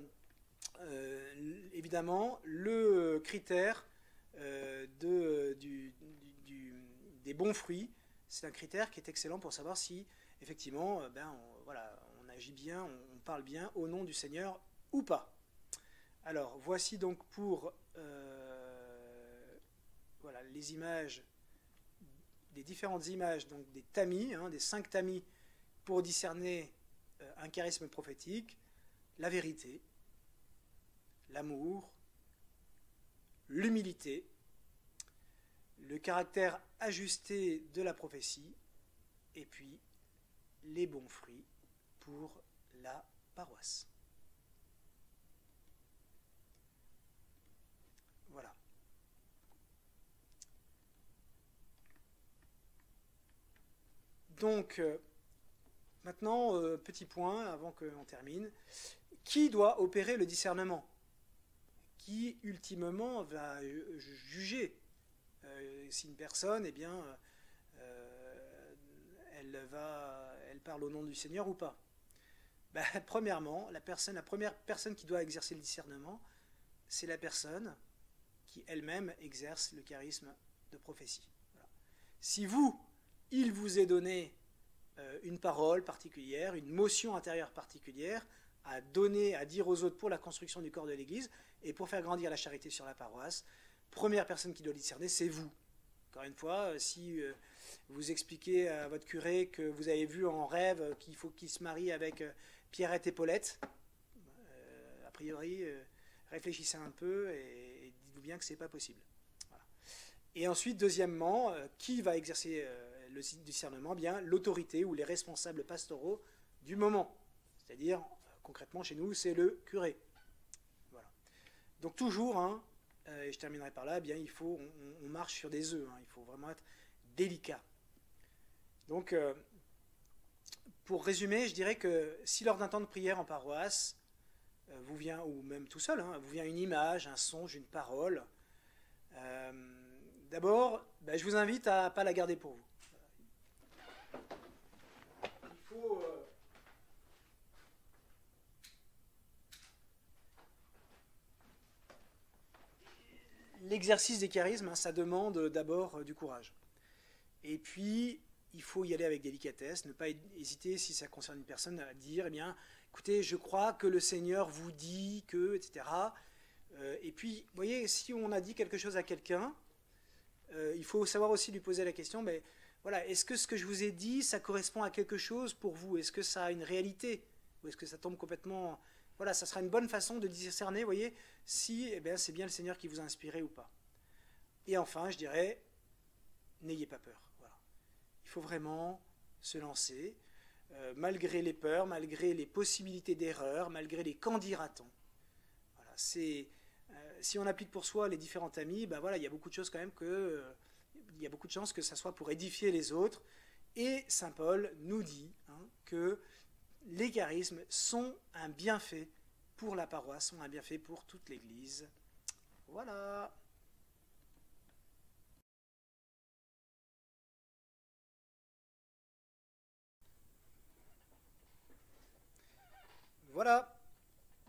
Speaker 3: évidemment, le critère des bons fruits, c'est un critère qui est excellent pour savoir si, effectivement, on agit bien, on parle bien au nom du Seigneur ou pas. Alors, voici donc pour les images, des différentes images, donc des tamis, des 5 tamis pour discerner un charisme prophétique: la vérité, l'amour, l'humilité, le caractère ajusté de la prophétie, et puis les bons fruits pour la paroisse. Voilà. Donc, maintenant, petit point avant qu'on termine. Qui doit opérer le discernement? Qui, ultimement, va juger si une personne, eh bien, elle parle au nom du Seigneur ou pas? Ben, premièrement, la première personne qui doit exercer le discernement, c'est la personne qui elle-même exerce le charisme de prophétie. Voilà. Si il vous est donné une parole particulière, une motion intérieure particulière à donner, à dire aux autres pour la construction du corps de l'Église et pour faire grandir la charité sur la paroisse, première personne qui doit discerner, c'est vous. Encore une fois, si vous expliquez à votre curé que vous avez vu en rêve qu'il faut qu'il se marie avec Pierrette et Paulette, a priori, réfléchissez un peu et dites-vous bien que ce n'est pas possible. Voilà. Et ensuite, deuxièmement, qui va exercer le discernement? Bien, l'autorité ou les responsables pastoraux du moment. C'est-à-dire, concrètement, chez nous, c'est le curé. Voilà. Donc toujours, et je terminerai par là, bien, on marche sur des œufs. Il faut vraiment être délicat. Donc, pour résumer, je dirais que si lors d'un temps de prière en paroisse, vous vient, ou même tout seul, vous vient une image, un songe, une parole, d'abord, je vous invite à ne pas la garder pour vous. Il faut... L'exercice des charismes, ça demande d'abord du courage. Et puis, il faut y aller avec délicatesse, ne pas hésiter, si ça concerne une personne, à dire, eh bien, écoutez, je crois que le Seigneur vous dit que, etc. Et puis, vous voyez, si on a dit quelque chose à quelqu'un, il faut savoir aussi lui poser la question, mais voilà, est-ce que ce que je vous ai dit, ça correspond à quelque chose pour vous? Est-ce que ça a une réalité? Ou est-ce que ça tombe complètement... Voilà, ça sera une bonne façon de discerner, vous voyez, si c'est bien le Seigneur qui vous a inspiré ou pas. Et enfin, je dirais, n'ayez pas peur. Voilà. Il faut vraiment se lancer, malgré les peurs, malgré les possibilités d'erreur, malgré les qu'en dira-t-on. Voilà, si on applique pour soi les différents tamis, voilà, il y a beaucoup de choses quand même il y a beaucoup de chances que ça soit pour édifier les autres. Et saint Paul nous dit que les charismes sont un bienfait pour la paroisse, sont un bienfait pour toute l'Église. Voilà. Voilà.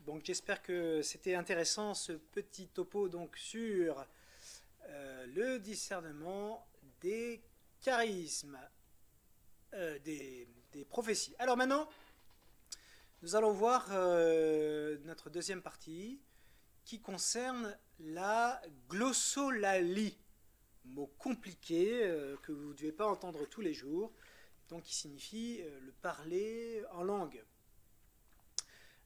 Speaker 3: Donc j'espère que c'était intéressant ce petit topo donc sur le discernement des charismes, des prophéties. Alors maintenant, nous allons voir notre deuxième partie qui concerne la glossolalie, mot compliqué que vous ne devez pas entendre tous les jours, donc qui signifie le parler en langue.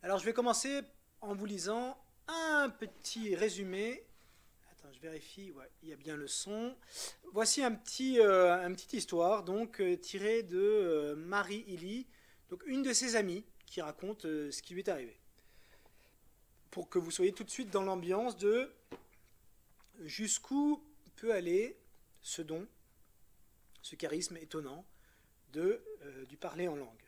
Speaker 3: Alors je vais commencer en vous lisant un petit résumé. Attends, je vérifie, ouais, il y a bien le son. Voici une petite histoire donc tirée de Marie Illy, donc une de ses amies, qui raconte ce qui lui est arrivé. pour que vous soyez tout de suite dans l'ambiance de jusqu'où peut aller ce don, ce charisme étonnant du parler en langue.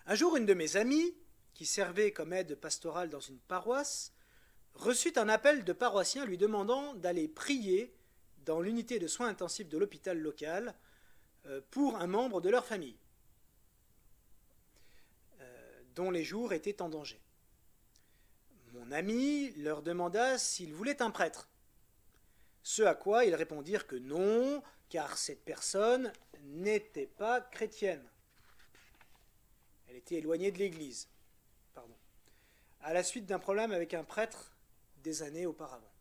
Speaker 3: Un jour, une de mes amies, qui servait comme aide pastorale dans une paroisse, reçut un appel de paroissiens lui demandant d'aller prier dans l'unité de soins intensifs de l'hôpital local pour un membre de leur famille, dont les jours étaient en danger. Mon ami leur demanda s'ils voulaient un prêtre, ce à quoi ils répondirent que non, car cette personne n'était pas chrétienne. Elle était éloignée de l'Église, à la suite d'un problème avec un prêtre des années auparavant.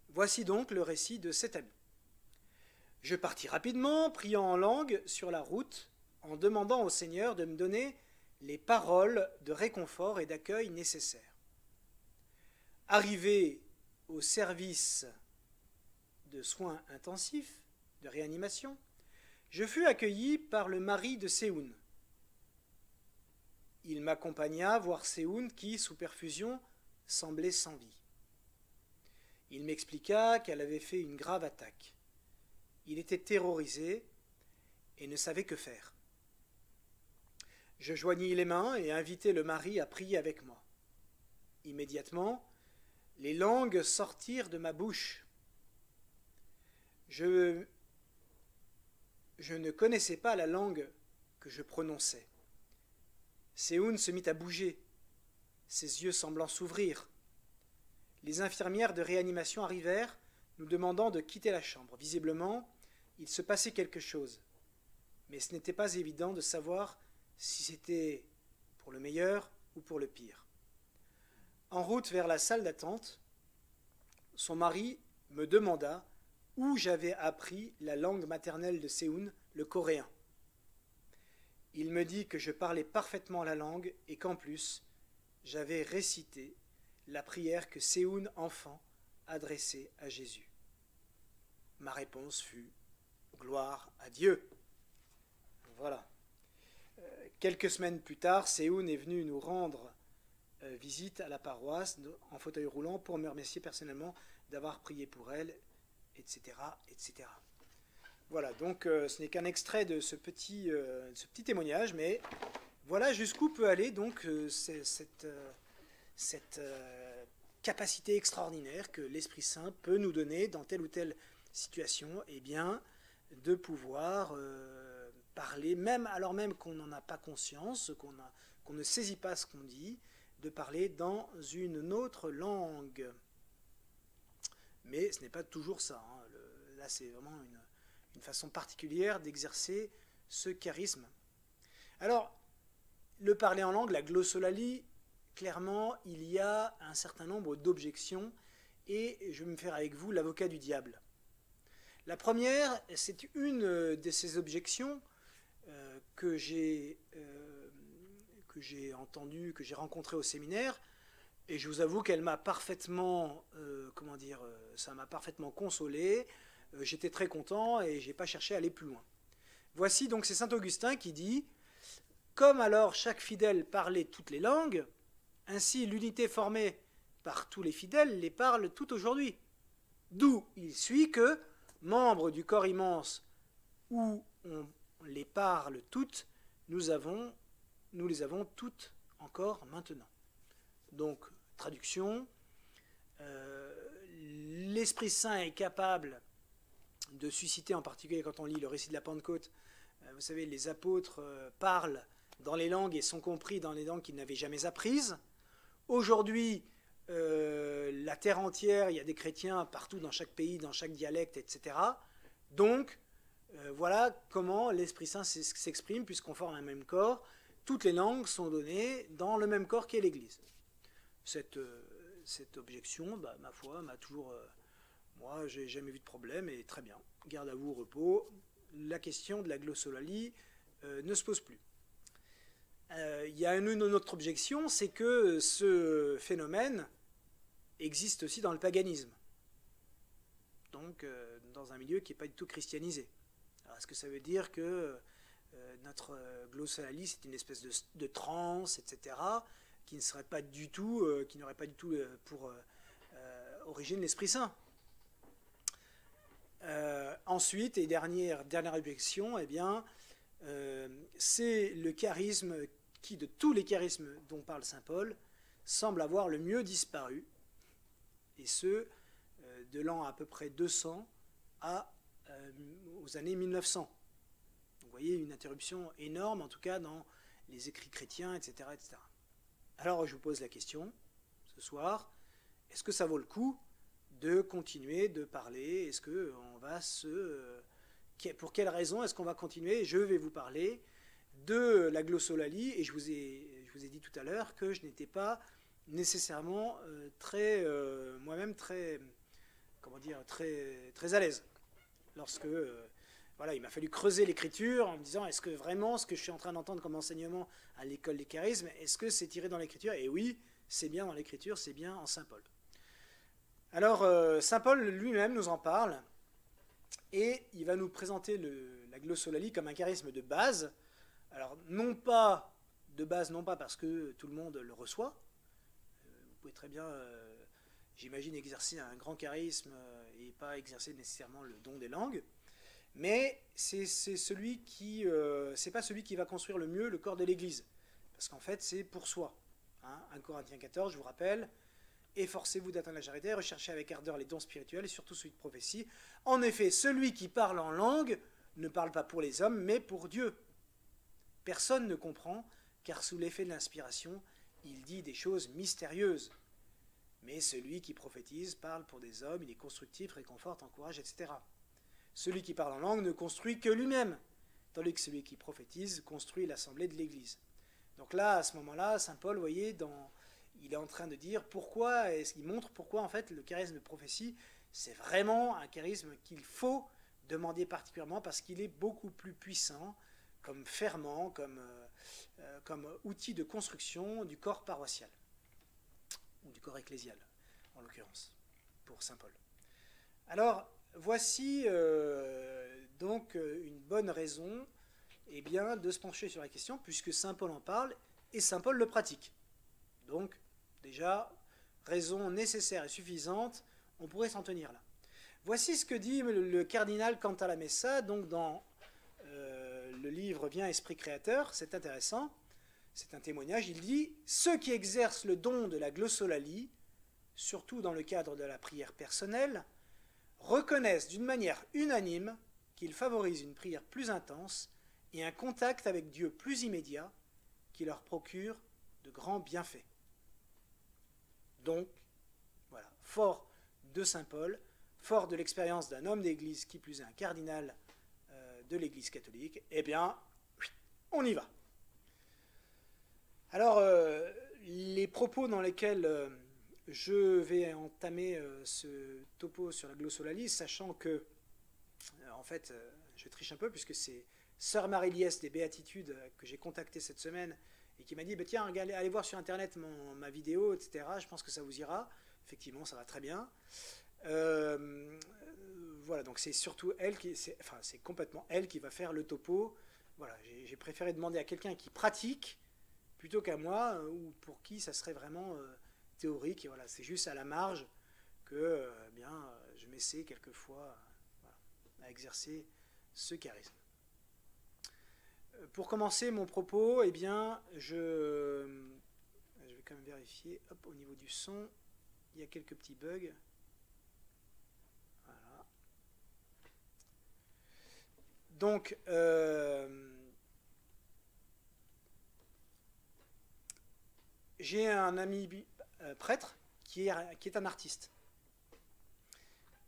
Speaker 3: Voici donc le récit de cet ami. Je partis rapidement, priant en langue sur la route, en demandant au Seigneur de me donner les paroles de réconfort et d'accueil nécessaires. Arrivé au service de soins intensifs, de réanimation, je fus accueilli par le mari de Séoun. Il m'accompagna voir Séoun qui, sous perfusion, semblait sans vie. Il m'expliqua qu'elle avait fait une grave attaque. Il était terrorisé et ne savait que faire. Je joignis les mains et invitai le mari à prier avec moi. Immédiatement, les langues sortirent de ma bouche. Je ne connaissais pas la langue que je prononçais. Séoun se mit à bouger, ses yeux semblant s'ouvrir. Les infirmières de réanimation arrivèrent, nous demandant de quitter la chambre. Visiblement, il se passait quelque chose, mais ce n'était pas évident de savoir si c'était pour le meilleur ou pour le pire. En route vers la salle d'attente, son mari me demanda où j'avais appris la langue maternelle de Séoun, le coréen. Il me dit que je parlais parfaitement la langue et qu'en plus, j'avais récité la prière que Séoun, enfant, adressait à Jésus. Ma réponse fut « Gloire à Dieu ». Voilà. Quelques semaines plus tard, Séoun est venu nous rendre visite à la paroisse en fauteuil roulant pour me remercier personnellement d'avoir prié pour elle, etc., etc. Voilà, donc ce n'est qu'un extrait de ce petit témoignage, mais voilà jusqu'où peut aller donc cette capacité extraordinaire que l'Esprit Saint peut nous donner dans telle ou telle situation, eh bien, de pouvoir parler, même alors même qu'on n'en a pas conscience, qu'on ne saisit pas ce qu'on dit, de parler dans une autre langue. Mais ce n'est pas toujours ça. Hein. Là, c'est vraiment une façon particulière d'exercer ce charisme. Alors, le parler en langue, la glossolalie, clairement, il y a un certain nombre d'objections et je vais me faire avec vous l'avocat du diable. La première, c'est une de ces objections que j'ai entendue, que j'ai rencontrée au séminaire, et je vous avoue qu'elle m'a parfaitement, ça m'a parfaitement consolé. J'étais très content et je n'ai pas cherché à aller plus loin. Voici donc c'est saint Augustin qui dit « Comme alors chaque fidèle parlait toutes les langues, ainsi l'unité formée par tous les fidèles les parle tout aujourd'hui. D'où il suit que, membres du corps immense où on les parle toutes, nous les avons toutes encore maintenant. » Donc, traduction, l'Esprit Saint est capable de susciter, en particulier quand on lit le récit de la Pentecôte, vous savez, les apôtres parlent dans les langues et sont compris dans les langues qu'ils n'avaient jamais apprises. Aujourd'hui, la terre entière, il y a des chrétiens partout dans chaque pays, dans chaque dialecte, etc. Donc, voilà comment l'Esprit Saint s'exprime, puisqu'on forme un même corps. Toutes les langues sont données dans le même corps qu'est l'Église. Cette objection, ma foi, m'a toujours... moi, j'ai jamais vu de problème, et très bien. Garde à vous, repos. La question de la glossolalie ne se pose plus. Il y a une autre objection, c'est que ce phénomène existe aussi dans le paganisme. Donc, dans un milieu qui n'est pas du tout christianisé. Alors, est-ce que ça veut dire que notre glossolalie, c'est une espèce de transe, etc. qui ne serait pas du tout, qui n'aurait pas du tout pour origine l'Esprit Saint. Ensuite, et dernière objection, eh bien, c'est le charisme qui, de tous les charismes dont parle saint Paul, semble avoir le mieux disparu, et ce, de l'an à peu près 200 aux années 1900. Donc, vous voyez une interruption énorme, en tout cas dans les écrits chrétiens, etc., etc. Alors, je vous pose la question, ce soir, est-ce que ça vaut le coup de continuer de parler? Est-ce qu'on va pour quelle raison est-ce qu'on va continuer? Je vais vous parler de la glossolalie, et je vous ai dit tout à l'heure que je n'étais pas nécessairement moi-même très à l'aise. Lorsque il m'a fallu creuser l'écriture en me disant, est-ce que vraiment ce que je suis en train d'entendre comme enseignement à l'école des charismes, est-ce que c'est tiré dans l'écriture? Et oui, c'est bien dans l'écriture, c'est bien en saint Paul. Alors, saint Paul lui-même nous en parle, et il va nous présenter la glossolalie comme un charisme de base. Alors, non pas parce que tout le monde le reçoit. Vous pouvez très bien, j'imagine, exercer un grand charisme et pas exercer nécessairement le don des langues. Mais c'est pas celui qui va construire le mieux le corps de l'Église. Parce qu'en fait, c'est pour soi. 1 Corinthiens 14, je vous rappelle, « Efforcez-vous d'atteindre la charité, recherchez avec ardeur les dons spirituels et surtout celui de prophétie. En effet, celui qui parle en langue ne parle pas pour les hommes, mais pour Dieu. Personne ne comprend, car sous l'effet de l'inspiration, il dit des choses mystérieuses. Mais celui qui prophétise parle pour des hommes, il est constructif, réconforte, encourage, etc. Celui qui parle en langue ne construit que lui-même, tandis que celui qui prophétise construit l'assemblée de l'Église. » Donc là, à ce moment-là, saint Paul, vous voyez, il est en train de dire il montre pourquoi en fait le charisme de prophétie, c'est vraiment un charisme qu'il faut demander particulièrement parce qu'il est beaucoup plus puissant comme ferment, comme outil de construction du corps paroissial, ou du corps ecclésial, en l'occurrence, pour saint Paul. Alors, voici donc une bonne raison de se pencher sur la question, puisque saint Paul en parle et saint Paul le pratique. Donc, déjà, raison nécessaire et suffisante, on pourrait s'en tenir là. Voici ce que dit le cardinal Cantalamessa, donc dans le livre Viens Esprit Créateur, c'est intéressant, c'est un témoignage, il dit « Ceux qui exercent le don de la glossolalie, surtout dans le cadre de la prière personnelle, reconnaissent d'une manière unanime qu'ils favorisent une prière plus intense et un contact avec Dieu plus immédiat qui leur procure de grands bienfaits. » Donc, voilà, fort de saint Paul, fort de l'expérience d'un homme d'église, qui plus est un cardinal de l'église catholique, eh bien, on y va. Alors, les propos dans lesquels je vais entamer ce topo sur la glossolalie, sachant que, en fait, je triche un peu, puisque c'est sœur Marie-Liesse des Béatitudes que j'ai contactée cette semaine, et qui m'a dit, tiens, allez voir sur Internet ma vidéo, etc. Je pense que ça vous ira. Effectivement, ça va très bien. Voilà, donc c'est surtout elle c'est complètement elle qui va faire le topo. Voilà, j'ai préféré demander à quelqu'un qui pratique plutôt qu'à moi, ou pour qui ça serait vraiment théorique. Et voilà, c'est juste à la marge que je m'essaie quelquefois à exercer ce charisme. Pour commencer mon propos, eh bien, je vais quand même vérifier. Hop, au niveau du son, il y a quelques petits bugs. Voilà. Donc, j'ai un ami prêtre qui est un artiste.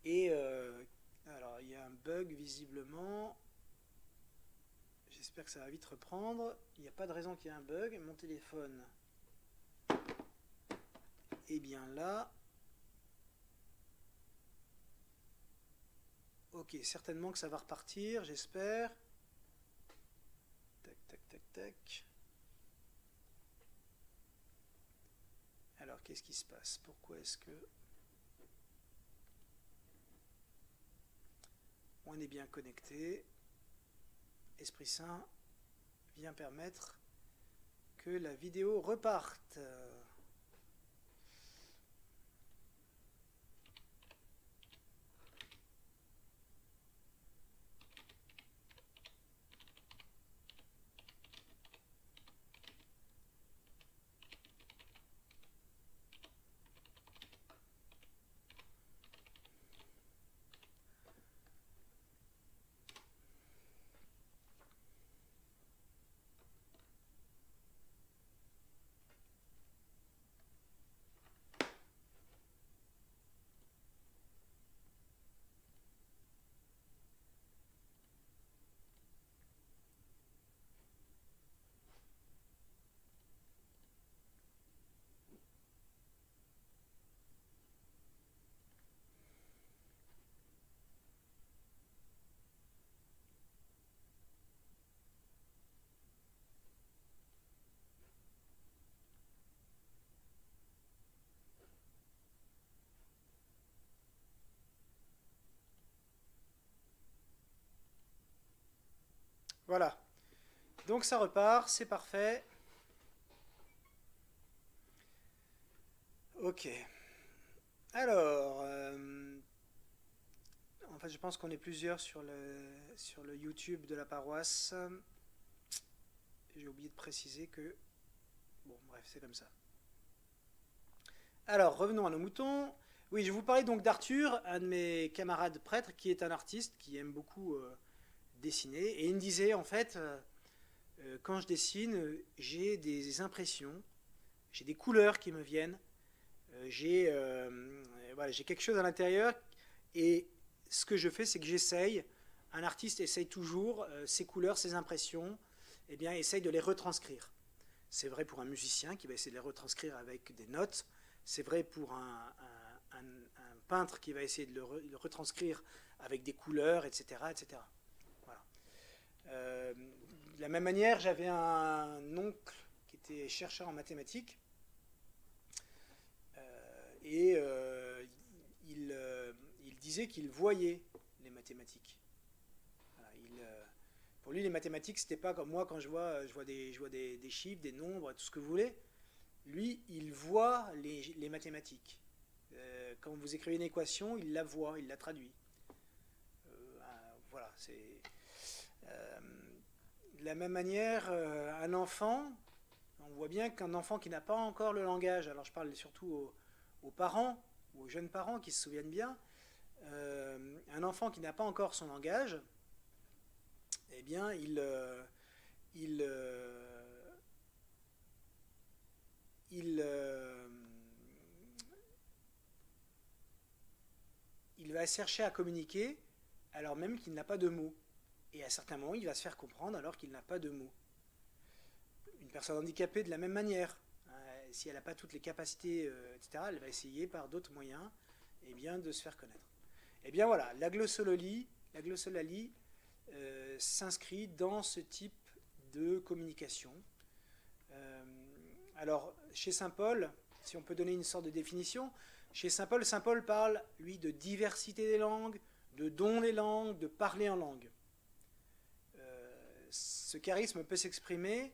Speaker 3: Et alors, il y a un bug visiblement. J'espère que ça va vite reprendre. Il n'y a pas de raison qu'il y ait un bug. Mon téléphone est bien là. Ok, certainement que ça va repartir, j'espère. Tac, tac, tac, tac. Alors, qu'est-ce qui se passe? Pourquoi est-ce que... On est bien connecté. Esprit Saint vient permettre que la vidéo reparte. Voilà. Donc ça repart, c'est parfait. Ok. Alors, en fait, je pense qu'on est plusieurs sur le YouTube de la paroisse. J'ai oublié de préciser que... Bon, bref, c'est comme ça. Alors, revenons à nos moutons. Oui, je vous parlais donc d'Arthur, un de mes camarades prêtres, qui est un artiste qui aime beaucoup dessiner. Et il me disait, en fait, quand je dessine, j'ai des impressions, j'ai des couleurs qui me viennent, voilà, j'ai quelque chose à l'intérieur. Et ce que je fais, c'est que j'essaye, un artiste essaye toujours, ses couleurs, ses impressions, eh bien, essaye de les retranscrire. C'est vrai pour un musicien qui va essayer de les retranscrire avec des notes. C'est vrai pour un peintre qui va essayer de le retranscrire avec des couleurs, etc. etc. Voilà. De la même manière, j'avais un oncle qui était chercheur en mathématiques. Il disait qu'il voyait les mathématiques. Voilà, pour lui, les mathématiques, c'était pas comme moi quand je vois des chiffres, des nombres, tout ce que vous voulez. Lui, il voit les mathématiques. Quand vous écrivez une équation, il la voit, il la traduit. Voilà, c'est... de la même manière, un enfant, on voit bien qu'un enfant qui n'a pas encore le langage, alors je parle surtout aux parents, ou aux jeunes parents qui se souviennent bien, un enfant qui n'a pas encore son langage, eh bien, il va chercher à communiquer alors même qu'il n'a pas de mots. Et à certains moments, il va se faire comprendre alors qu'il n'a pas de mots. Une personne handicapée, de la même manière, si elle n'a pas toutes les capacités, etc., elle va essayer par d'autres moyens bien, de se faire connaître. Et bien voilà, la glossolalie s'inscrit dans ce type de communication. Alors, chez saint Paul, si on peut donner une sorte de définition, chez saint Paul parle, lui, de diversité des langues, de don des langues, de parler en langue. Ce charisme peut s'exprimer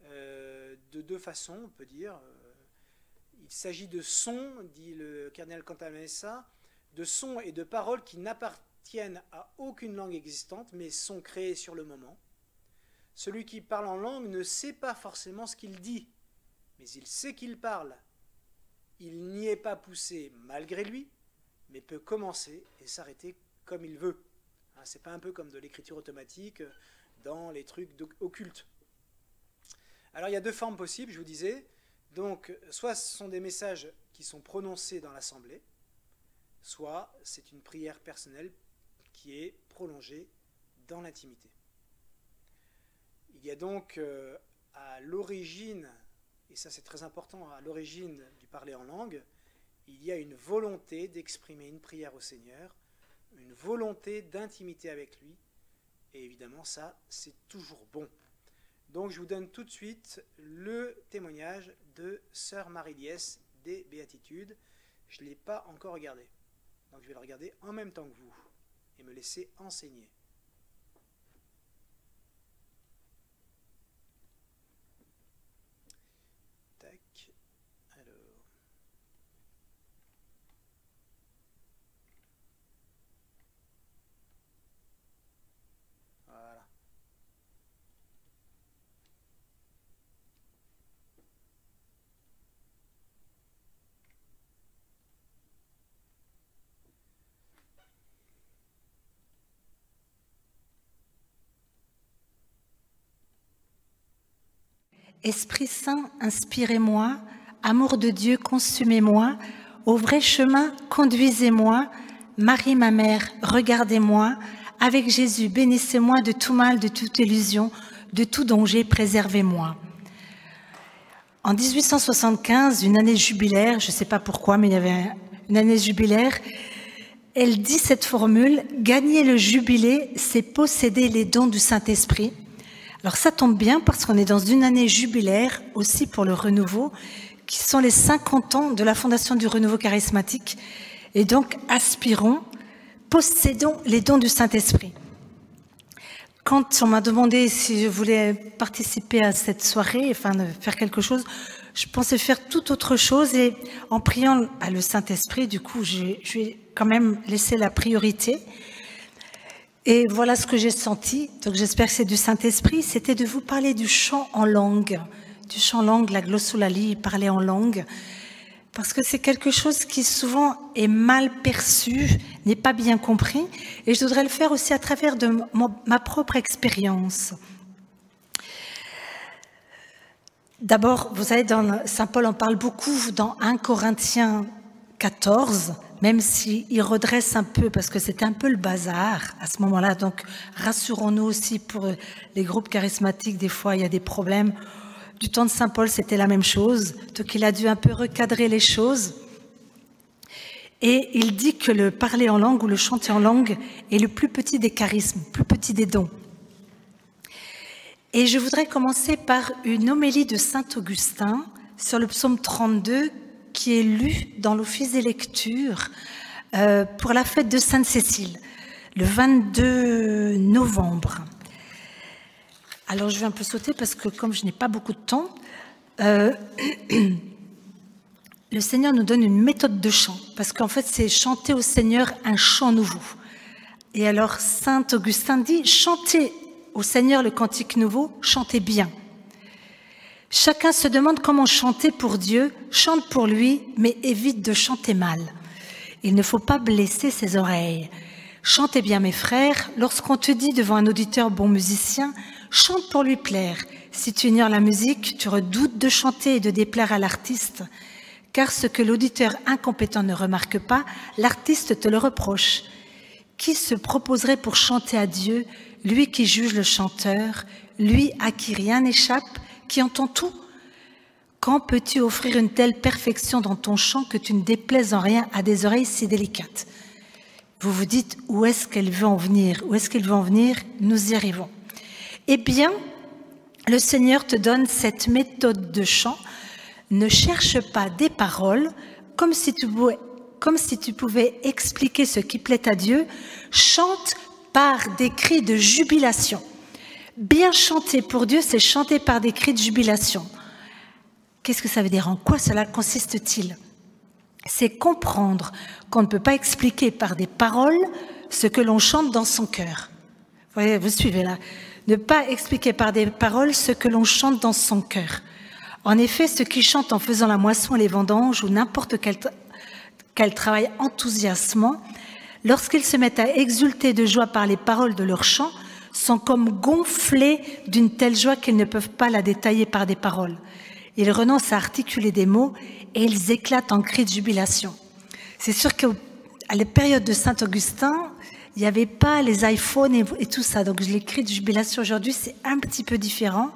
Speaker 3: de deux façons, on peut dire. Il s'agit de sons, dit le cardinal Cantalamessa, de sons et de paroles qui n'appartiennent à aucune langue existante, mais sont créés sur le moment. Celui qui parle en langue ne sait pas forcément ce qu'il dit, mais il sait qu'il parle. Il n'y est pas poussé malgré lui, mais peut commencer et s'arrêter comme il veut. C'est pas un peu comme de l'écriture automatique dans les trucs occultes. Alors il y a deux formes possibles, je vous disais. Donc, soit ce sont des messages qui sont prononcés dans l'assemblée, soit c'est une prière personnelle qui est prolongée dans l'intimité. Il y a donc à l'origine, et ça c'est très important, à l'origine du parler en langue, il y a une volonté d'exprimer une prière au Seigneur, une volonté d'intimité avec lui, et évidemment ça c'est toujours bon. Donc je vous donne tout de suite le témoignage de Sœur Marie-Liesse des Béatitudes. Je ne l'ai pas encore regardé, donc je vais le regarder en même temps que vous, et me laisser enseigner.
Speaker 4: Esprit Saint, inspirez-moi, amour de Dieu, consumez-moi, au vrai chemin, conduisez-moi, Marie, ma mère, regardez-moi, avec Jésus, bénissez-moi de tout mal, de toute illusion, de tout danger, préservez-moi. En 1875, une année jubilaire, je ne sais pas pourquoi, mais il y avait une année jubilaire, elle dit cette formule, « Gagner le jubilé, c'est posséder les dons du Saint-Esprit ». Alors ça tombe bien parce qu'on est dans une année jubilaire aussi pour le renouveau, qui sont les 50 ans de la fondation du renouveau charismatique. Et donc, aspirons, possédons les dons du Saint-Esprit. Quand on m'a demandé si je voulais participer à cette soirée, enfin de faire quelque chose, je pensais faire tout autre chose et en priant le Saint-Esprit, du coup, je lui ai quand même laissé la priorité. Et voilà ce que j'ai senti, donc j'espère que c'est du Saint-Esprit, c'était de vous parler du chant en langue, la glossolalie, parler en langue, parce que c'est quelque chose qui souvent est mal perçu, n'est pas bien compris, et je voudrais le faire aussi à travers de ma propre expérience. D'abord, vous savez, Saint Paul en parle beaucoup dans 1 Corinthiens 14, même s'il redresse un peu, parce que c'était un peu le bazar à ce moment-là. Donc, rassurons-nous aussi pour les groupes charismatiques, des fois, il y a des problèmes. Du temps de Saint Paul, c'était la même chose. Donc, il a dû un peu recadrer les choses. Et il dit que le parler en langue ou le chanter en langue est le plus petit des charismes, plus petit des dons. Et je voudrais commencer par une homélie de Saint Augustin sur le psaume 32, qui est lu dans l'office des lectures pour la fête de Sainte-Cécile, le 22 novembre. Alors, je vais un peu sauter parce que comme je n'ai pas beaucoup de temps, le Seigneur nous donne une méthode de chant, parce qu'en fait, c'est chanter au Seigneur un chant nouveau. Et alors, Saint Augustin dit, chantez au Seigneur le cantique nouveau, chantez bien. Chacun se demande comment chanter pour Dieu, chante pour lui, mais évite de chanter mal. Il ne faut pas blesser ses oreilles. Chantez bien, mes frères, lorsqu'on te dit devant un auditeur bon musicien, chante pour lui plaire. Si tu ignores la musique, tu redoutes de chanter et de déplaire à l'artiste, car ce que l'auditeur incompétent ne remarque pas, l'artiste te le reproche. Qui se proposerait pour chanter à Dieu, lui qui juge le chanteur, lui à qui rien n'échappe, qui entend tout? Quand peux-tu offrir une telle perfection dans ton chant que tu ne déplaises en rien à des oreilles si délicates? Vous vous dites, où est-ce qu'elle veut en venir? Où est-ce qu'il veut en venir? Nous y arrivons. Eh bien, le Seigneur te donne cette méthode de chant. Ne cherche pas des paroles comme si tu pouvais expliquer ce qui plaît à Dieu. Chante par des cris de jubilation. Bien chanter pour Dieu, c'est chanter par des cris de jubilation. Qu'est-ce que ça veut dire? En quoi cela consiste-t-il? C'est comprendre qu'on ne peut pas expliquer par des paroles ce que l'on chante dans son cœur. Vous voyez, vous suivez là? Ne pas expliquer par des paroles ce que l'on chante dans son cœur. En effet, ceux qui chantent en faisant la moisson et les vendanges ou n'importe quel travail enthousiasmant, lorsqu'ils se mettent à exulter de joie par les paroles de leur chant, sont comme gonflés d'une telle joie qu'ils ne peuvent pas la détailler par des paroles. Ils renoncent à articuler des mots et ils éclatent en cris de jubilation. C'est sûr qu'à la période de Saint-Augustin, il n'y avait pas les iPhones et tout ça. Donc les cris de jubilation aujourd'hui, c'est un petit peu différent.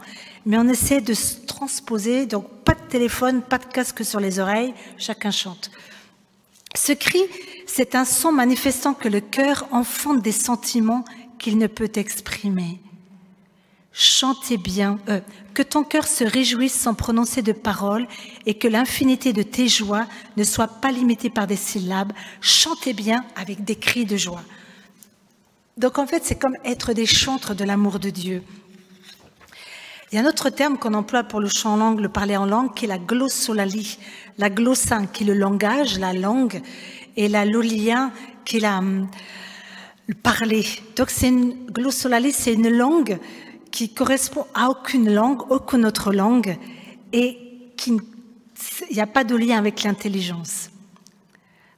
Speaker 4: Mais on essaie de se transposer. Donc pas de téléphone, pas de casque sur les oreilles, chacun chante. Ce cri, c'est un son manifestant que le cœur enfante des sentiments qu'il ne peut exprimer. Chantez bien, que ton cœur se réjouisse sans prononcer de paroles et que l'infinité de tes joies ne soit pas limitée par des syllabes. Chantez bien avec des cris de joie. Donc en fait, c'est comme être des chantres de l'amour de Dieu. Il y a un autre terme qu'on emploie pour le chant en langue, le parler en langue, qui est la glossolalie. La glossin, qui est le langage, la langue, et la lolia, qui est le parler. Donc c'est une glossolalie, c'est une langue qui correspond à aucune langue, aucune autre langue, et il n'y a pas de lien avec l'intelligence.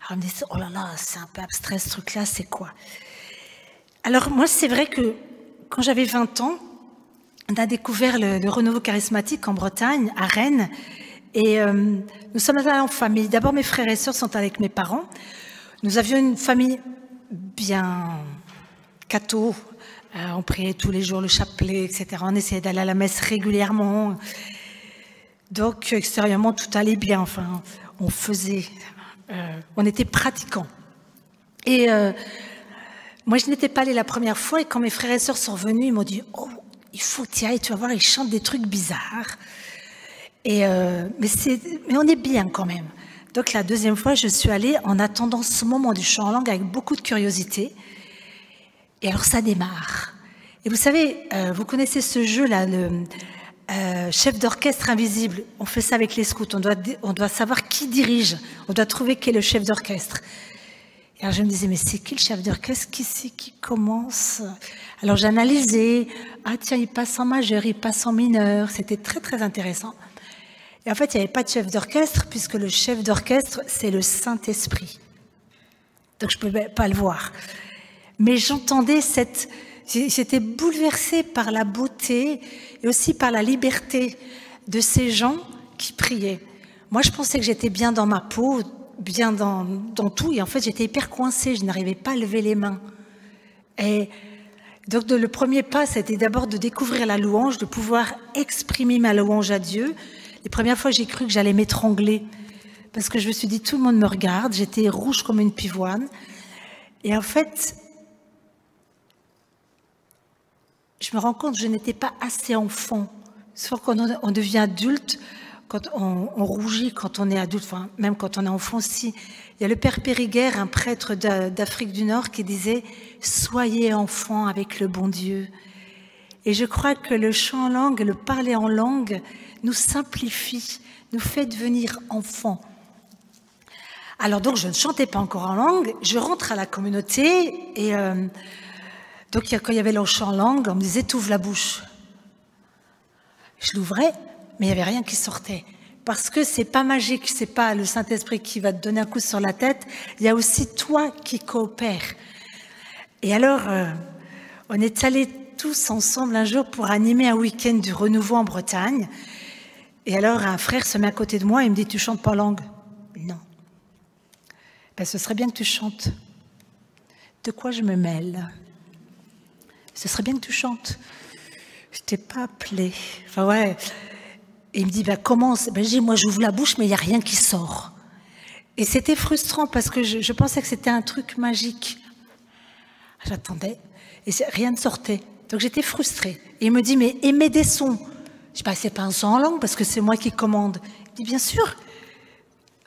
Speaker 4: Alors on me dit, oh là là, c'est un peu abstrait ce truc-là, c'est quoi? Alors moi, c'est vrai que quand j'avais 20 ans, on a découvert le renouveau charismatique en Bretagne, à Rennes. Et nous sommes allés en famille. D'abord, mes frères et sœurs sont avec mes parents. Nous avions une famille bien catho. On priait tous les jours le chapelet, etc. On essayait d'aller à la messe régulièrement. Donc, extérieurement, tout allait bien. Enfin, on faisait... on était pratiquants. Et moi, je n'étais pas allée la première fois. Et quand mes frères et sœurs sont revenus, ils m'ont dit « Oh, il faut que tu y ailles, tu vas voir, ils chantent des trucs bizarres. » mais on est bien quand même. Donc, la deuxième fois, je suis allée en attendant ce moment du chant en langue avec beaucoup de curiosité. Et alors, ça démarre. Et vous savez, vous connaissez ce jeu-là, le chef d'orchestre invisible. On fait ça avec les scouts. On doit savoir qui dirige. On doit trouver qui est le chef d'orchestre. Et alors, je me disais, mais c'est qui le chef d'orchestre? Qui c'est qui commence? Alors, j'analysais. Ah, tiens, il passe en majeur, il passe en mineur. C'était très, très intéressant. Et en fait, il n'y avait pas de chef d'orchestre, puisque le chef d'orchestre, c'est le Saint-Esprit. Donc, je ne pouvais pas le voir. Mais j'entendais j'étais bouleversée par la beauté et aussi par la liberté de ces gens qui priaient. Moi, je pensais que j'étais bien dans ma peau, bien dans tout, et en fait, j'étais hyper coincée, je n'arrivais pas à lever les mains. Et donc, le premier pas, c'était d'abord de découvrir la louange, de pouvoir exprimer ma louange à Dieu. Les premières fois, j'ai cru que j'allais m'étrangler, parce que je me suis dit, tout le monde me regarde, j'étais rouge comme une pivoine. Et en fait, je me rends compte que je n'étais pas assez enfant. Sauf quand on devient adulte, quand on rougit quand on est adulte, enfin, même quand on est enfant aussi. Il y a le père Périguer, un prêtre d'Afrique du Nord, qui disait « Soyez enfants avec le bon Dieu ». Et je crois que le chant en langue, le parler en langue, nous simplifie, nous fait devenir enfants. Alors donc, je ne chantais pas encore en langue, je rentre à la communauté et... donc, quand il y avait le chant en langue, on me disait « t'ouvres la bouche ». Je l'ouvrais, mais il n'y avait rien qui sortait. Parce que c'est pas magique, c'est pas le Saint-Esprit qui va te donner un coup sur la tête, il y a aussi toi qui coopères. Et alors, on est allés tous ensemble un jour pour animer un week-end du renouveau en Bretagne. Et alors, un frère se met à côté de moi et me dit « tu chantes pas en langue ?» Non. Ben, ce serait bien que tu chantes. De quoi je me mêle ? Ce serait bien que tu chantes. Je t'ai pas appelé. Enfin ouais. Et il me dit, commence. Je dis, moi j'ouvre la bouche, mais il n'y a rien qui sort. Et c'était frustrant parce que je pensais que c'était un truc magique. J'attendais et rien ne sortait. Donc j'étais frustrée. Et il me dit, mais émets des sons. Je dis, c'est pas un son en langue parce que c'est moi qui commande. Il dit, bien sûr.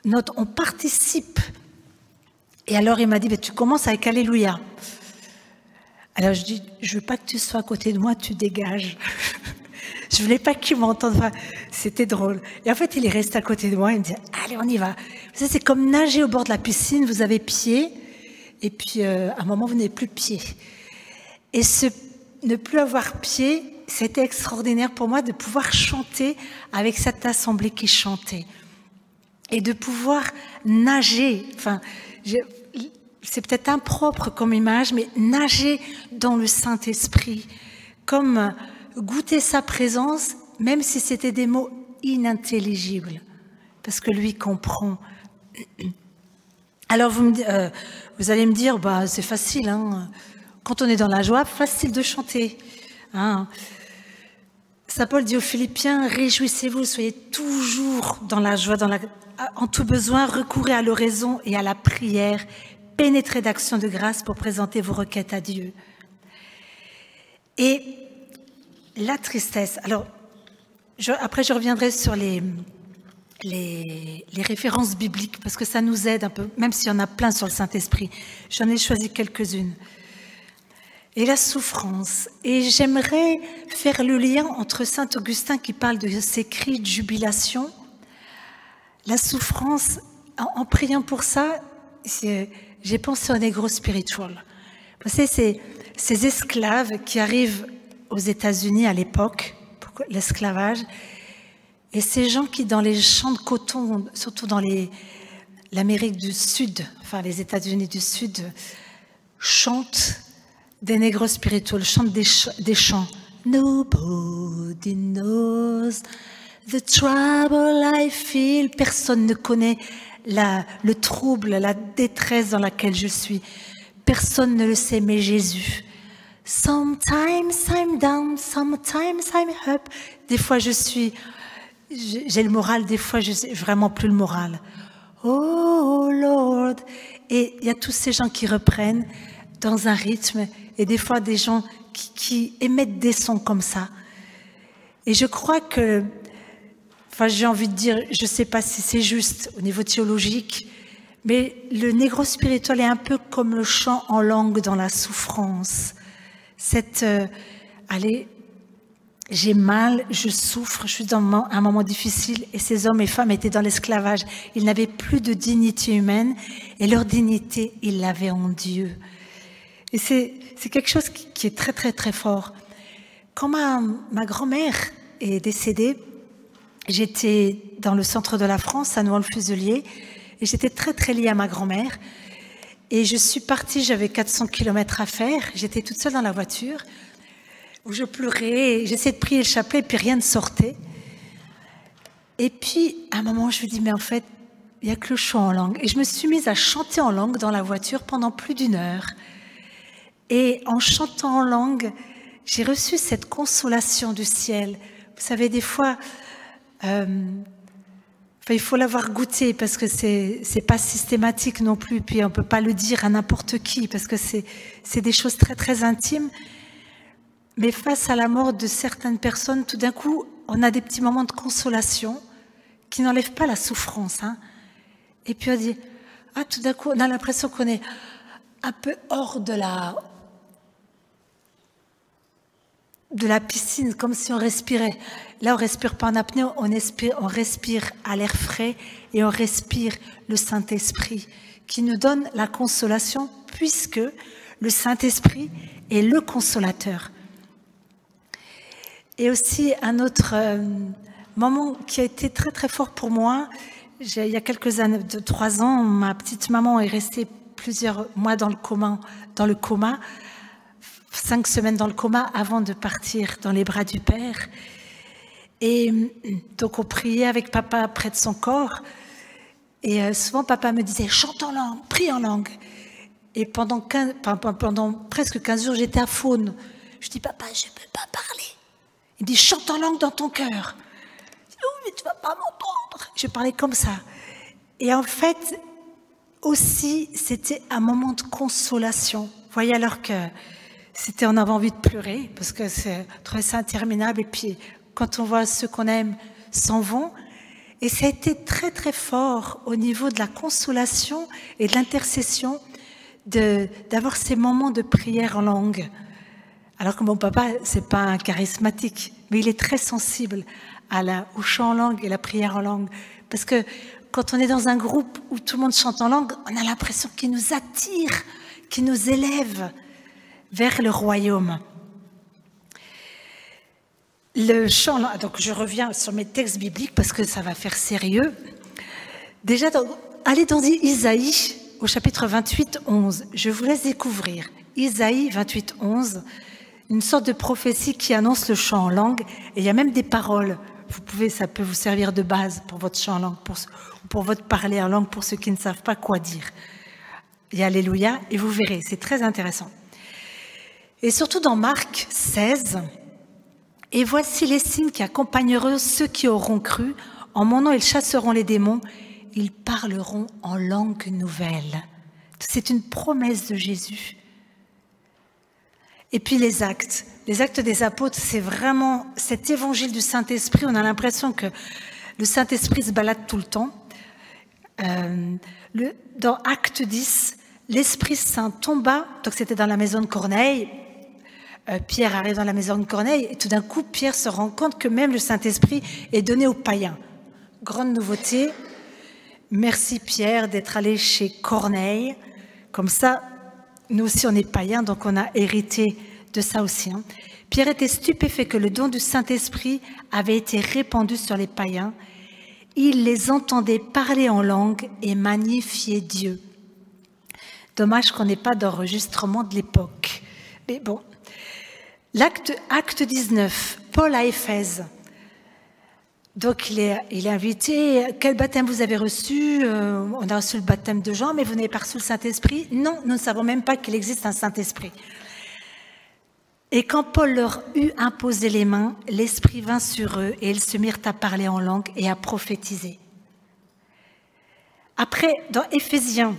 Speaker 4: On participe. Et alors il m'a dit, tu commences avec Alléluia. Alors je dis, je veux pas que tu sois à côté de moi, tu dégages. Je voulais pas qu'il m'entende. Enfin, c'était drôle. Et en fait, il est resté à côté de moi, il me dit, allez, on y va. Vous savez, c'est comme nager au bord de la piscine, vous avez pied, et puis à un moment, vous n'avez plus pied. Et ne plus avoir pied, c'était extraordinaire pour moi de pouvoir chanter avec cette assemblée qui chantait. Et de pouvoir nager, enfin, c'est peut-être impropre comme image, mais nager dans le Saint-Esprit, comme goûter sa présence, même si c'était des mots inintelligibles, parce que lui comprend. Alors vous allez me dire, c'est facile, hein. Quand on est dans la joie, facile de chanter. Hein. Saint Paul dit aux Philippiens, réjouissez-vous, soyez toujours dans la joie, en tout besoin, recourez à l'oraison et à la prière, pénétrez d'action de grâce pour présenter vos requêtes à Dieu. Et la tristesse, alors, après je reviendrai sur les références bibliques, parce que ça nous aide un peu, même s'il y en a plein sur le Saint-Esprit. J'en ai choisi quelques-unes. Et la souffrance. Et j'aimerais faire le lien entre saint Augustin qui parle de ces cris de jubilation. La souffrance, en priant pour ça, j'ai pensé au Negro Spiritual. Vous savez, ces esclaves qui arrivent aux États-Unis à l'époque, pour l'esclavage, et ces gens qui, dans les champs de coton, surtout dans l'Amérique du Sud, enfin les États-Unis du Sud, chantent des négros spirituels, chantent des chants Nobody knows the trouble I feel. Personne ne connaît le trouble, la détresse dans laquelle je suis. Personne ne le sait, mais Jésus. Sometimes I'm down, sometimes I'm up. Des fois j'ai le moral, des fois je n'ai vraiment plus le moral. Oh Lord. Et il y a tous ces gens qui reprennent dans un rythme, et des fois des gens qui émettent des sons comme ça. Et je crois que, j'ai envie de dire, je ne sais pas si c'est juste au niveau théologique, mais le négro spirituel est un peu comme le chant en langue dans la souffrance. J'ai mal, je souffre, je suis dans un moment difficile, et ces hommes et femmes étaient dans l'esclavage. Ils n'avaient plus de dignité humaine, et leur dignité, ils l'avaient en Dieu. Et c'est quelque chose qui est très, très, très fort. Quand ma grand-mère est décédée, j'étais dans le centre de la France, à Nohant-le-Fuselier, et j'étais très, très liée à ma grand-mère. Et je suis partie, j'avais 400 km à faire, j'étais toute seule dans la voiture, où je pleurais, j'essayais de prier le chapelet, puis rien ne sortait. Et puis, à un moment, je me dis, mais en fait, il n'y a que le chant en langue. Et je me suis mise à chanter en langue dans la voiture pendant plus d'1 heure. Et en chantant en langue, j'ai reçu cette consolation du ciel. Vous savez, des fois, il faut l'avoir goûté, parce que c'est pas systématique non plus, puis on peut pas le dire à n'importe qui, parce que c'est des choses très, très intimes. Mais face à la mort de certaines personnes, tout d'un coup, on a des petits moments de consolation qui n'enlèvent pas la souffrance. Hein. Et puis on dit, tout d'un coup, on a l'impression qu'on est un peu hors de la piscine, comme si on respirait. Là, on respire pas en apnée, on respire à l'air frais, et on respire le Saint-Esprit, qui nous donne la consolation, puisque le Saint-Esprit est le consolateur. Et aussi un autre moment qui a été très très fort pour moi, il y a quelques années, 3 ans, ma petite maman est restée plusieurs mois dans le coma, 5 semaines dans le coma avant de partir dans les bras du Père. Et donc on priait avec papa près de son corps, et souvent papa me disait chante en langue, prie en langue. Et pendant presque 15 jours j'étais à faune. Je dis papa, je ne peux pas parler. Il dit chante en langue dans ton cœur. Je dis oui, mais tu ne vas pas m'entendre. Je parlais comme ça. Et en fait aussi c'était un moment de consolation. Vous voyez, alors que on avait envie de pleurer, parce que c'est trouvait ça interminable, et puis quand on voit ceux qu'on aime s'en vont, et ça a été très très fort au niveau de la consolation et de l'intercession, d'avoir ces moments de prière en langue. Alors que mon papa, c'est pas un charismatique, mais il est très sensible au chant en langue et la prière en langue, parce que quand on est dans un groupe où tout le monde chante en langue, on a l'impression qu'il nous attire, qu'il nous élève vers le royaume. Le chant, donc je reviens sur mes textes bibliques parce que ça va faire sérieux. Déjà, allez dans Isaïe au chapitre 28, 11. Je vous laisse découvrir Isaïe 28, 11, une sorte de prophétie qui annonce le chant en langue. Et il y a même des paroles. Ça peut vous servir de base pour votre chant en langue, pour votre parler en langue, pour ceux qui ne savent pas quoi dire. Et alléluia, et vous verrez, c'est très intéressant. Et surtout dans Marc 16, « Et voici les signes qui accompagneront ceux qui auront cru. En mon nom, ils chasseront les démons. Ils parleront en langue nouvelle. » C'est une promesse de Jésus. Et puis les actes des apôtres, c'est vraiment cet évangile du Saint-Esprit. On a l'impression que le Saint-Esprit se balade tout le temps. Dans Acte 10, l'Esprit Saint tomba, donc c'était dans la maison de Corneille. Pierre arrive dans la maison de Corneille, et tout d'un coup, Pierre se rend compte que même le Saint-Esprit est donné aux païens. Grande nouveauté. Merci Pierre d'être allé chez Corneille. Comme ça, nous aussi on est païens, donc on a hérité de ça aussi. Hein. Pierre était stupéfait que le don du Saint-Esprit avait été répandu sur les païens. Il les entendait parler en langue et magnifier Dieu. Dommage qu'on n'ait pas d'enregistrement de l'époque. Mais bon. Acte 19, Paul à Éphèse. Donc il est invité, quel baptême vous avez reçu? On a reçu le baptême de Jean, mais vous n'avez pas reçu le Saint-Esprit? Non, nous ne savons même pas qu'il existe un Saint-Esprit. Et quand Paul leur eut imposé les mains, l'Esprit vint sur eux et ils se mirent à parler en langue et à prophétiser. Après, dans Éphésiens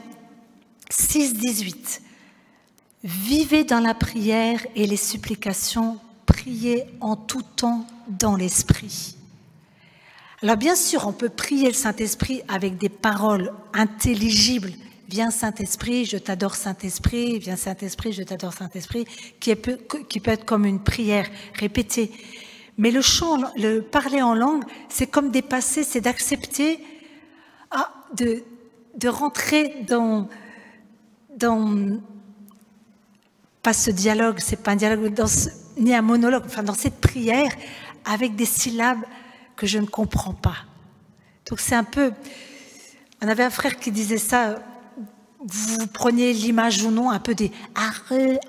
Speaker 4: 6, 18, vivez dans la prière et les supplications, priez en tout temps dans l'Esprit. Alors bien sûr, on peut prier le Saint-Esprit avec des paroles intelligibles. Viens Saint-Esprit, je t'adore Saint-Esprit, viens Saint-Esprit, je t'adore Saint-Esprit, qui peut être comme une prière répétée. Mais le parler en langue, c'est comme dépasser, c'est d'accepter de rentrer dans pas ce dialogue, c'est pas un dialogue, ni un monologue, enfin dans cette prière avec des syllabes que je ne comprends pas. Donc c'est un peu, on avait un frère qui disait ça, vous preniez l'image ou non un peu des arreux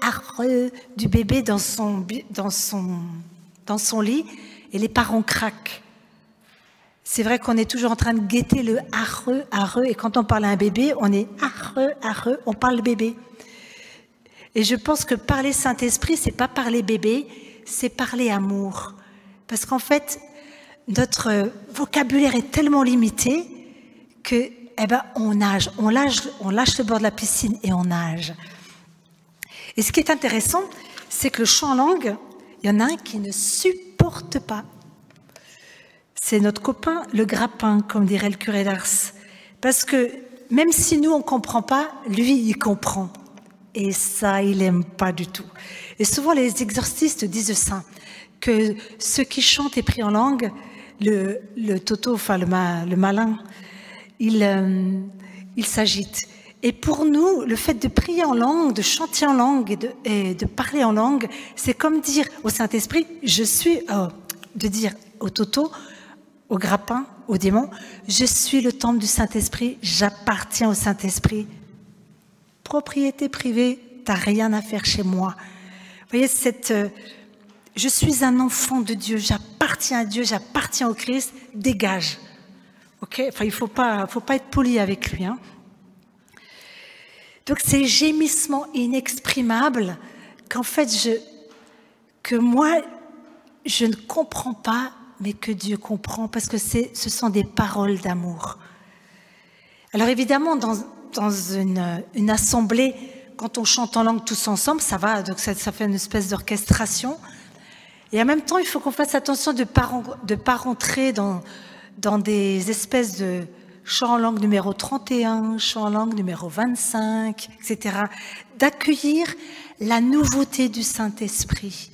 Speaker 4: du bébé dans son lit et les parents craquent. C'est vrai qu'on est toujours en train de guetter le arreux, et quand on parle à un bébé, on est arreux, on parle bébé. Et je pense que parler Saint-Esprit, c'est pas parler bébé, c'est parler amour. Parce qu'en fait, notre vocabulaire est tellement limité que, on nage, on lâche le bord de la piscine et on nage. Et ce qui est intéressant, c'est que le chant en langue, il y en a un qui ne supporte pas. C'est notre copain, le grappin, comme dirait le curé d'Ars. Parce que même si nous, on ne comprend pas, lui, il comprend. Et ça, il n'aime pas du tout. Et souvent, les exorcistes disent ça, que ceux qui chantent et prient en langue, le toto, enfin le malin, il s'agite. Et pour nous, le fait de prier en langue, de chanter en langue et de parler en langue, c'est comme dire au Saint-Esprit, de dire au toto, au grappin, au démon, je suis le temple du Saint-Esprit, j'appartiens au Saint-Esprit. Propriété privée, t'as rien à faire chez moi. Vous voyez, je suis un enfant de Dieu, j'appartiens à Dieu, j'appartiens au Christ, dégage. Ok, enfin, il faut pas être poli avec lui. Hein. Donc, ces gémissements inexprimables qu'en fait, que moi, je ne comprends pas, mais que Dieu comprend, parce que ce sont des paroles d'amour. Alors évidemment, dans une assemblée, quand on chante en langue tous ensemble, ça va, donc ça fait une espèce d'orchestration. Et en même temps, il faut qu'on fasse attention de pas rentrer dans des espèces de chant en langue numéro 31, chant en langue numéro 25, etc. D'accueillir la nouveauté du Saint-Esprit.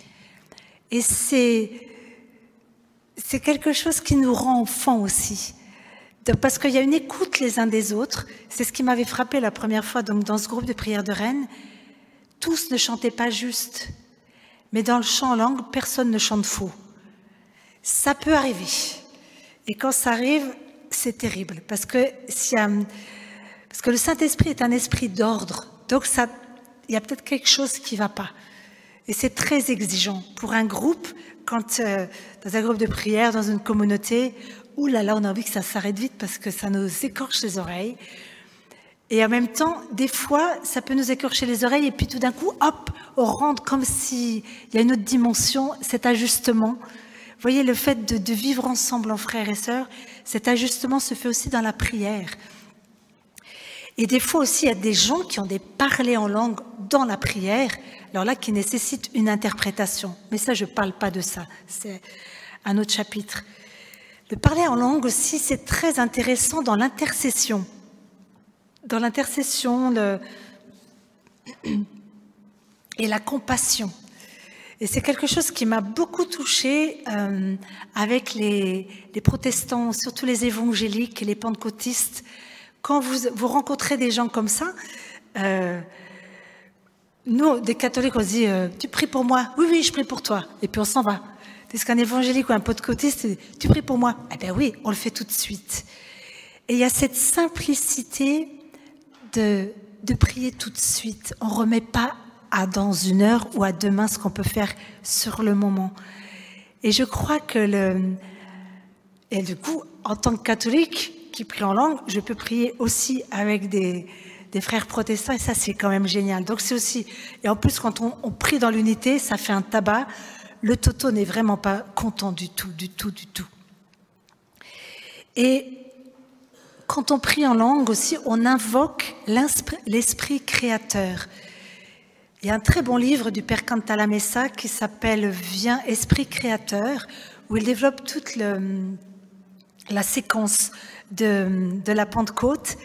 Speaker 4: Et c'est quelque chose qui nous rend enfants aussi. Parce qu'il y a une écoute les uns des autres. C'est ce qui m'avait frappé la première fois donc, dans ce groupe de prière de Rennes. Tous ne chantaient pas juste. Mais dans le chant en langue, personne ne chante faux. Ça peut arriver. Et quand ça arrive, c'est terrible. Parce que le Saint-Esprit est un esprit d'ordre. Donc il y a peut-être quelque chose qui ne va pas. Et c'est très exigeant pour un groupe, quand dans un groupe de prière, dans une communauté, ouh là là, on a envie que ça s'arrête vite parce que ça nous écorche les oreilles. Et en même temps, des fois, ça peut nous écorcher les oreilles et puis tout d'un coup, hop, on rentre comme s'il y a une autre dimension, cet ajustement. Vous voyez, le fait de vivre ensemble en frères et sœurs, cet ajustement se fait aussi dans la prière. Et des fois aussi, il y a des gens qui ont des parlers en langue dans la prière, alors là, qui nécessitent une interprétation. Mais ça, je ne parle pas de ça, c'est un autre chapitre. Le parler en langue aussi, c'est très intéressant dans l'intercession. Dans l'intercession et la compassion. Et c'est quelque chose qui m'a beaucoup touchée avec les protestants, surtout les évangéliques et les pentecôtistes. Quand vous rencontrez des gens comme ça, nous, des catholiques, on se dit « Tu pries pour moi ?»« Oui, oui, je prie pour toi. » Et puis on s'en va. Est-ce qu'un évangélique ou un pentecôtiste, « Tu pries pour moi ?» Eh bien oui, on le fait tout de suite. Et il y a cette simplicité de prier tout de suite. On ne remet pas à dans une heure ou à demain ce qu'on peut faire sur le moment. Et je crois que et du coup, en tant que catholique qui prie en langue, je peux prier aussi avec des frères protestants et ça c'est quand même génial. Donc c'est aussi, et en plus quand on prie dans l'unité, ça fait un tabac. Le Toto n'est vraiment pas content du tout. Et quand on prie en langue aussi, on invoque l'esprit créateur. Il y a un très bon livre du Père Cantalamessa qui s'appelle « Viens, Esprit créateur » où il développe toute la séquence de la Pentecôte.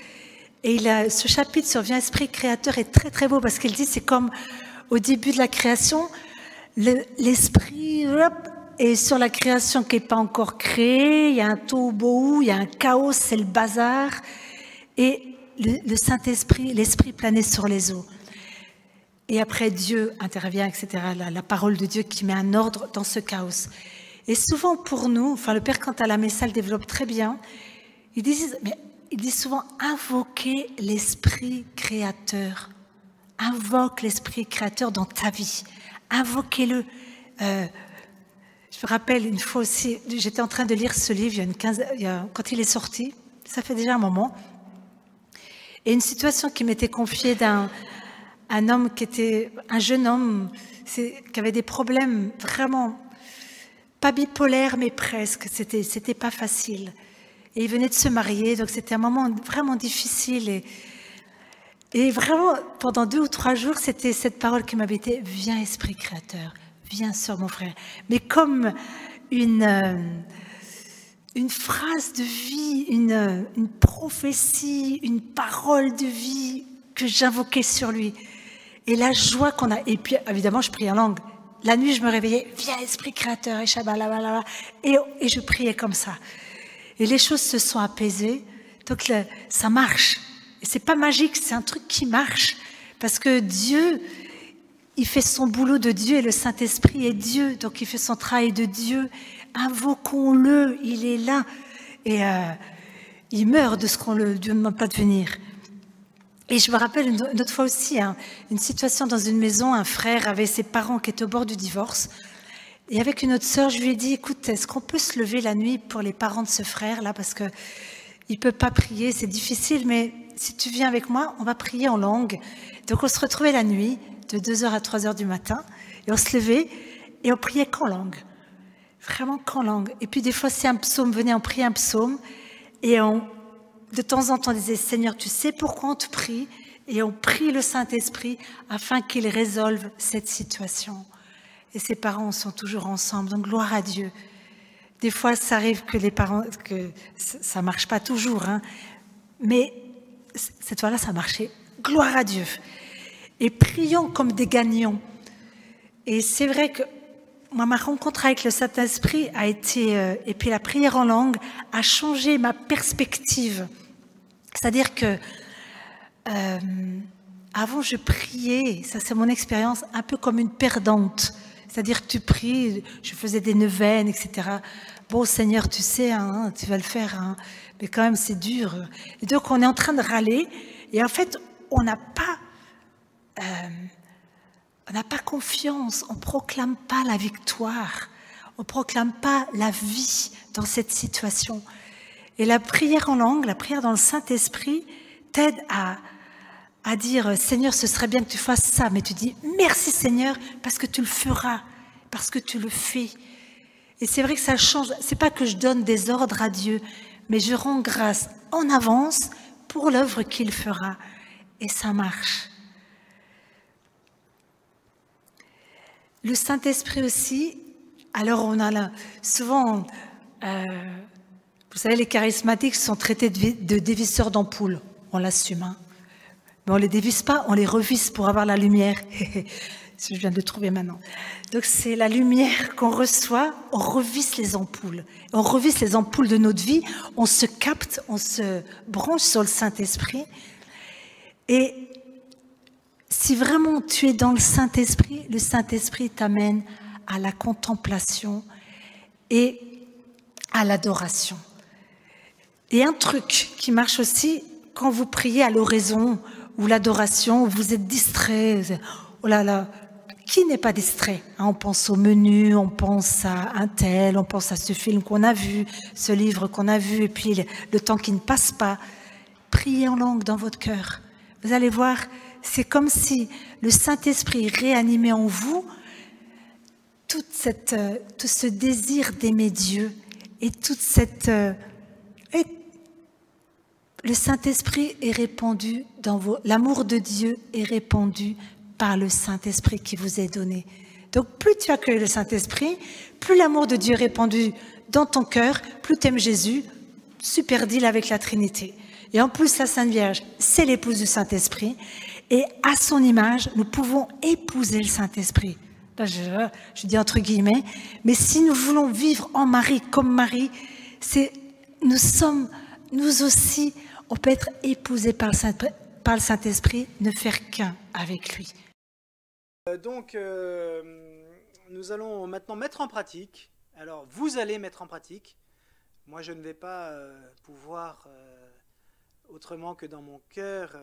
Speaker 4: Et ce chapitre sur « Viens, Esprit créateur » est très très beau parce qu'il dit c'est comme au début de la création, l'esprit est sur la création qui n'est pas encore créée, il y a un tohu-bohu, il y a un chaos, c'est le bazar. Et le Saint-Esprit, l'Esprit planait sur les eaux. Et après, Dieu intervient, etc. La parole de Dieu qui met un ordre dans ce chaos. Et souvent pour nous, enfin le Père Cantalamessa le développe très bien, il dit souvent invoquer l'Esprit créateur. Invoque l'Esprit créateur dans ta vie. Invoquez-le. Je me rappelle une fois aussi, j'étais en train de lire ce livre quand il est sorti, ça fait déjà un moment, et une situation qui m'était confiée d'un homme qui était un jeune homme qui avait des problèmes vraiment pas bipolaires mais presque, c'était pas facile. Et il venait de se marier, donc c'était un moment vraiment difficile et vraiment pendant 2 ou 3 jours, c'était cette parole qui m'avait été « Viens Esprit créateur ». Viens sur mon frère, mais comme une phrase de vie, une prophétie, une parole de vie que j'invoquais sur lui. Et la joie qu'on a. Et puis, évidemment, je priais en langue. La nuit, je me réveillais, viens Esprit créateur, et shabalala, et je priais comme ça. Et les choses se sont apaisées. Donc, ça marche. Et c'est pas magique, c'est un truc qui marche. Parce que Dieu, il fait son boulot de Dieu et le Saint-Esprit est Dieu, donc il fait son travail de Dieu. Invoquons-le, il est là. Et il meurt de ce qu'on lui demande pas de venir. Et je me rappelle une autre fois aussi, une situation dans une maison, un frère avait ses parents qui étaient au bord du divorce. Et avec une autre sœur, je lui ai dit, écoute, est-ce qu'on peut se lever la nuit pour les parents de ce frère-là, parce qu'il ne peut pas prier, c'est difficile, mais si tu viens avec moi, on va prier en langue. Donc on se retrouvait la nuit, de 2h à 3h du matin, et on se levait et on priait qu'en langue, vraiment qu'en langue. Et puis des fois, si un psaume venait, on priait un psaume, et de temps en temps, on disait, Seigneur, tu sais pourquoi on te prie, et on prie le Saint-Esprit afin qu'il résolve cette situation. Et ses parents sont toujours ensemble, donc gloire à Dieu. Des fois, ça arrive que ça marche pas toujours, mais cette fois-là, ça marchait. Gloire à Dieu. Et prions comme des gagnants. Et c'est vrai que moi, ma rencontre avec le Saint-Esprit a été, et puis la prière en langue a changé ma perspective. C'est-à-dire que avant, je priais, ça c'est mon expérience, un peu comme une perdante. C'est-à-dire que tu pries, je faisais des neuvaines, etc. Bon, Seigneur, tu sais, tu vas le faire, mais quand même, c'est dur. Et donc, on est en train de râler, et en fait, on n'a pas confiance, on ne proclame pas la victoire, on ne proclame pas la vie dans cette situation. Et la prière en langue, la prière dans le Saint-Esprit t'aide à dire, Seigneur, ce serait bien que tu fasses ça, mais tu dis, merci Seigneur, parce que tu le feras, parce que tu le fais. Et c'est vrai que ça change, c'est pas que je donne des ordres à Dieu, mais je rends grâce en avance pour l'œuvre qu'il fera. Et ça marche. Le Saint-Esprit aussi, alors on a là, souvent, vous savez, les charismatiques sont traités de dévisseurs d'ampoules, on l'assume, mais on ne les dévisse pas, on les revisse pour avoir la lumière. Je viens de le trouver maintenant. Donc c'est la lumière qu'on reçoit, on revisse les ampoules. On revisse les ampoules de notre vie, on se capte, on se branche sur le Saint-Esprit. Et si vraiment tu es dans le Saint-Esprit t'amène à la contemplation et à l'adoration. Et un truc qui marche aussi, quand vous priez à l'oraison ou l'adoration, vous êtes distrait, oh là là, qui n'est pas distrait, hein? On pense au menu, on pense à un tel, on pense à ce film qu'on a vu, ce livre qu'on a vu, et puis le temps qui ne passe pas. Priez en langue dans votre cœur. Vous allez voir, c'est comme si le Saint-Esprit réanimait en vous tout ce désir d'aimer Dieu et toute cette... le Saint-Esprit est répandu dans vos... L'amour de Dieu est répandu par le Saint-Esprit qui vous est donné. Donc plus tu accueilles le Saint-Esprit, plus l'amour de Dieu est répandu dans ton cœur, plus tu aimes Jésus, super deal avec la Trinité. Et en plus, la Sainte Vierge, c'est l'épouse du Saint-Esprit. Et à son image, nous pouvons épouser le Saint-Esprit. Là, je dis entre guillemets. Mais si nous voulons vivre en Marie, comme Marie, nous aussi, on peut être épousés par le Saint-Esprit, ne faire qu'un avec lui.
Speaker 3: Donc, nous allons maintenant mettre en pratique. Alors, vous allez mettre en pratique. Moi, je ne vais pas pouvoir, autrement que dans mon cœur,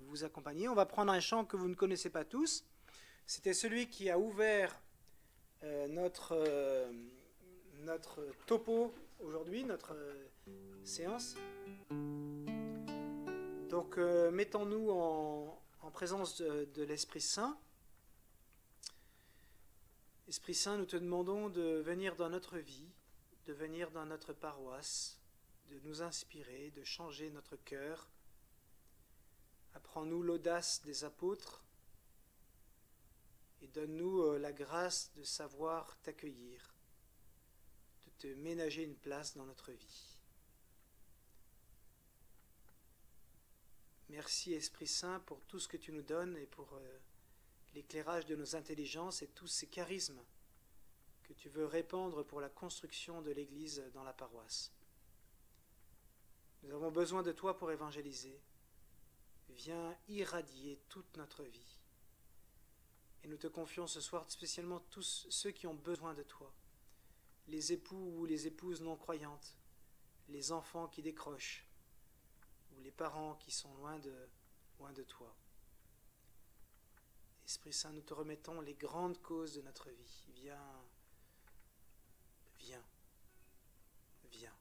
Speaker 3: vous accompagner. On va prendre un chant que vous ne connaissez pas tous. C'était celui qui a ouvert notre topo aujourd'hui, notre séance. Donc, mettons-nous en présence de l'Esprit Saint. Esprit Saint, nous te demandons de venir dans notre vie, de venir dans notre paroisse, de nous inspirer, de changer notre cœur. Apprends-nous l'audace des apôtres et donne-nous la grâce de savoir t'accueillir, de te ménager une place dans notre vie. Merci Esprit Saint pour tout ce que tu nous donnes et pour l'éclairage de nos intelligences et tous ces charismes que tu veux répandre pour la construction de l'Église dans la paroisse. Nous avons besoin de toi pour évangéliser. Viens irradier toute notre vie. Et nous te confions ce soir spécialement tous ceux qui ont besoin de toi, les époux ou les épouses non croyantes, les enfants qui décrochent, ou les parents qui sont loin de toi. Esprit Saint, nous te remettons les grandes causes de notre vie. Viens, viens, viens.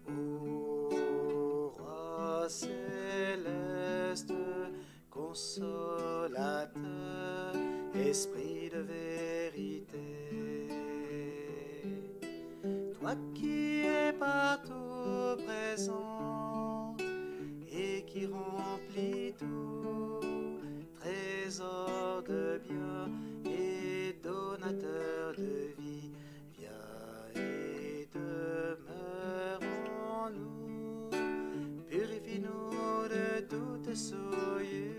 Speaker 3: Ô roi céleste, consolateur, Esprit de vérité, toi qui es partout présent et qui remplis tout, trésor de bien et donateur de vie, viens et demeure en nous, purifie-nous de toute souillure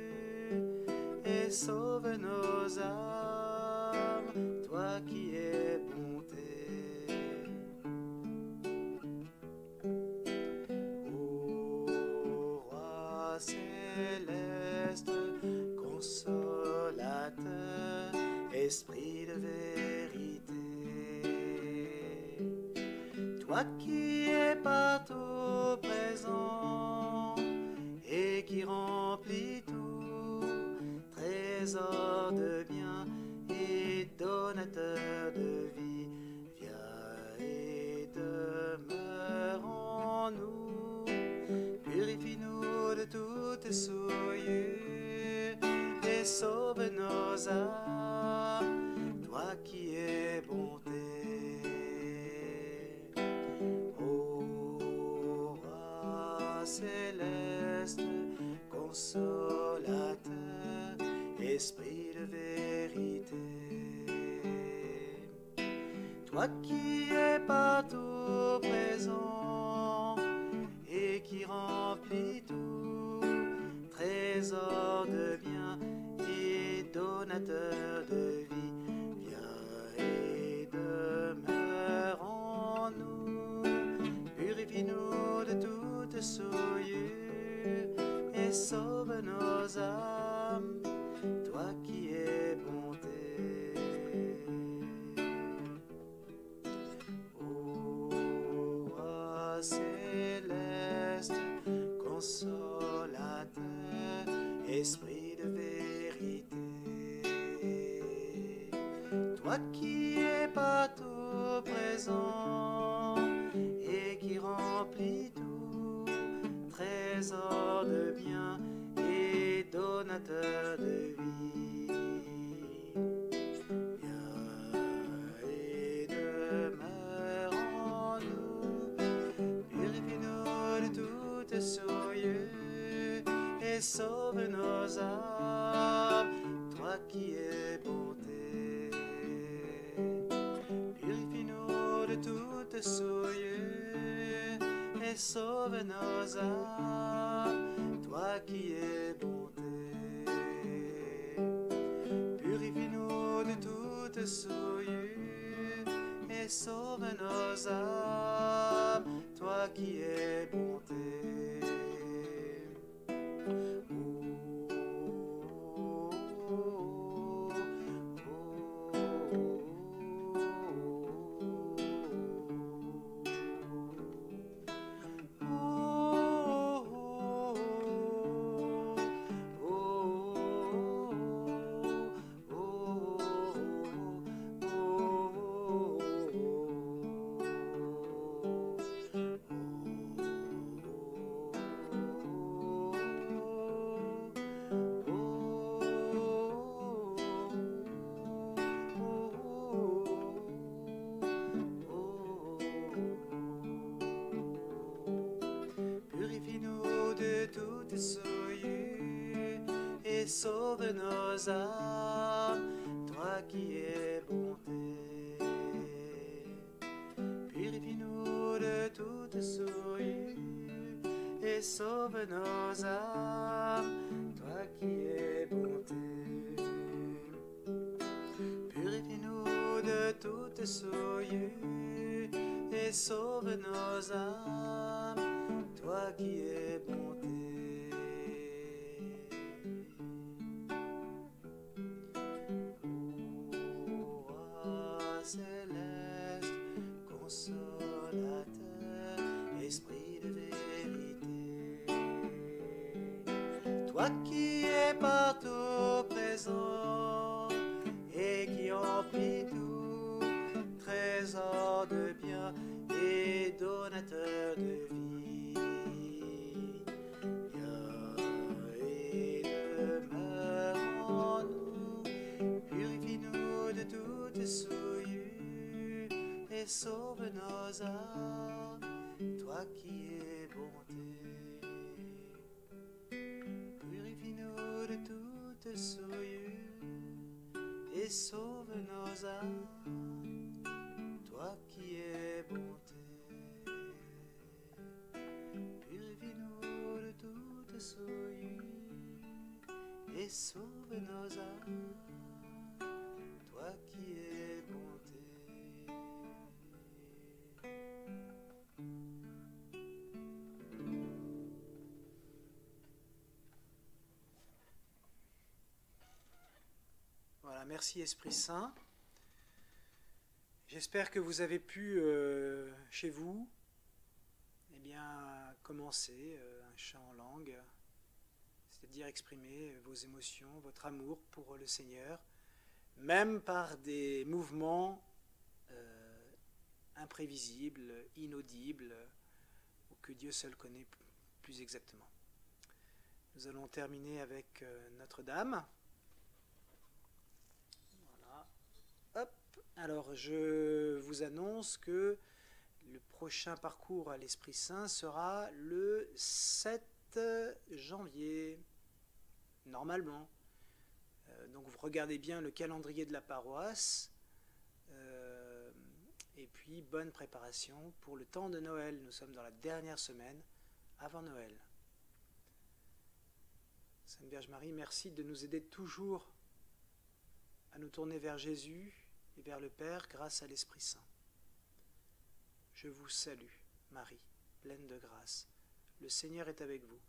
Speaker 3: et sauve nos âmes, toi qui es bonté. Ô roi céleste, consolateur, Esprit de vérité, toi qui es partout présent et qui remplis tout, trésor de bien et donateur de vie, viens et demeure en nous, purifie-nous de toute souillure et sauve nos âmes, toi qui es bonté. Ô roi céleste, consolateur, Esprit de vérité, toi qui es partout présent et qui remplis tout, trésor de bien et donateur de vie, viens et demeure en nous, purifie-nous de toute souillure et sauve nos âmes, toi qui es bonté. esprit de vérité. Toi qui es partout présent et qui remplis tout, trésor de bien et donateur de vie. Viens et demeure en nous, purifie-nous de toute souillure et sauve nos âmes, toi qui es bonté. Purifie-nous de toute souillure et sauve nos âmes, toi qui es bonté. Purifie-nous de toute souillure et sauve nos âmes, toi qui es bonté. Purifie-nous de toute souillure et sauve nos âmes, toi qui es bonté. Purifie-nous de toute souillure et sauve nos âmes, toi qui es bonté. Purifie-nous de toute souillure et sauve nos âmes, toi qui es bonté. Ô roi céleste, consolateur, esprit de vérité, toi qui es partout présent et qui emplis tout, trésor de bien et donateur de vie. Viens et demeure en nous, purifie-nous de toute souillure et sauve nos âmes, toi qui es bonté. Purifie-nous de toute souillure et sauve nos âmes, toi qui es bonté. Purifie-nous de toute souillure et sauve nos âmes, toi qui es bonté. Voilà, merci Esprit Saint. J'espère que vous avez pu, chez vous, eh bien, commencer un chant en langue, c'est-à-dire exprimer vos émotions, votre amour pour le Seigneur, même par des mouvements imprévisibles, inaudibles, ou que Dieu seul connaît plus exactement. Nous allons terminer avec Notre-Dame. Voilà. Hop. Alors, je vous annonce que le prochain parcours à l'Esprit Saint sera le 7 janvier, normalement. Donc, vous regardez bien le calendrier de la paroisse. Et puis, bonne préparation pour le temps de Noël. Nous sommes dans la dernière semaine avant Noël. Sainte Vierge Marie, merci de nous aider toujours à nous tourner vers Jésus et vers le Père grâce à l'Esprit Saint. Je vous salue, Marie, pleine de grâce. Le Seigneur est avec vous.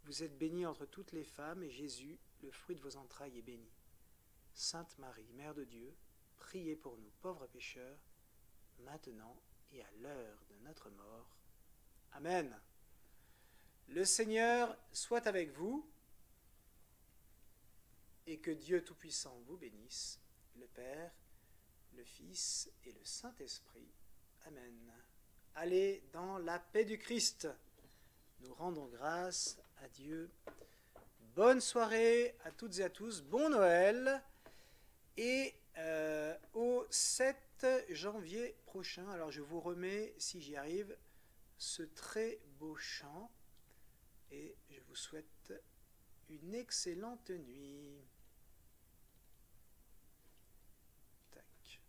Speaker 3: Vous êtes bénie entre toutes les femmes et Jésus, le fruit de vos entrailles, est béni. Sainte Marie, Mère de Dieu, priez pour nous pauvres pécheurs, maintenant et à l'heure de notre mort. Amen. Le Seigneur soit avec vous. et que Dieu Tout-Puissant vous bénisse, le Père, le Fils et le Saint-Esprit. Amen. Allez dans la paix du Christ. Nous rendons grâce à Dieu. Bonne soirée à toutes et à tous. Bon Noël. Et au 7 janvier prochain, alors je vous remets, si j'y arrive, ce très beau chant. Et je vous souhaite une excellente nuit. Tac.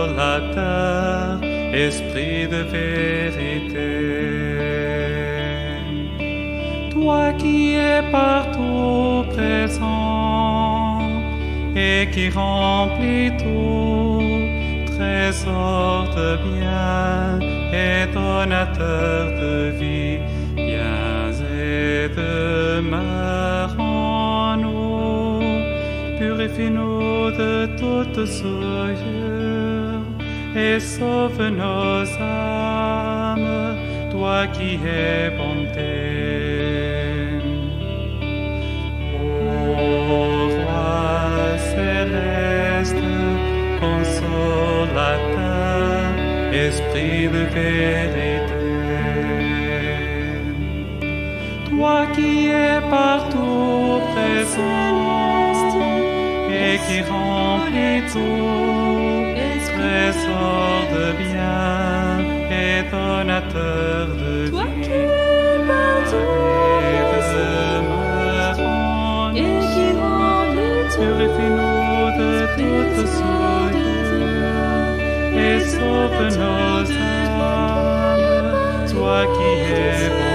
Speaker 1: Consolateur, Esprit de vérité. Toi qui es partout présent et qui remplis tout, trésor de bien et donateur de vie, viens et demeure en nous, purifie-nous de toute souillure et sauve nos âmes, toi qui es bonté. Ô Roi céleste, consolateur, Esprit de vérité, toi qui es partout présent et qui remplis tout, trésor de bien et donateur de vie,
Speaker 2: Toi qui es partout
Speaker 1: demeure en
Speaker 2: et qui remplis tout,
Speaker 1: purifie-nous de toute souillure et sauve nos âmes, toi qui es bon.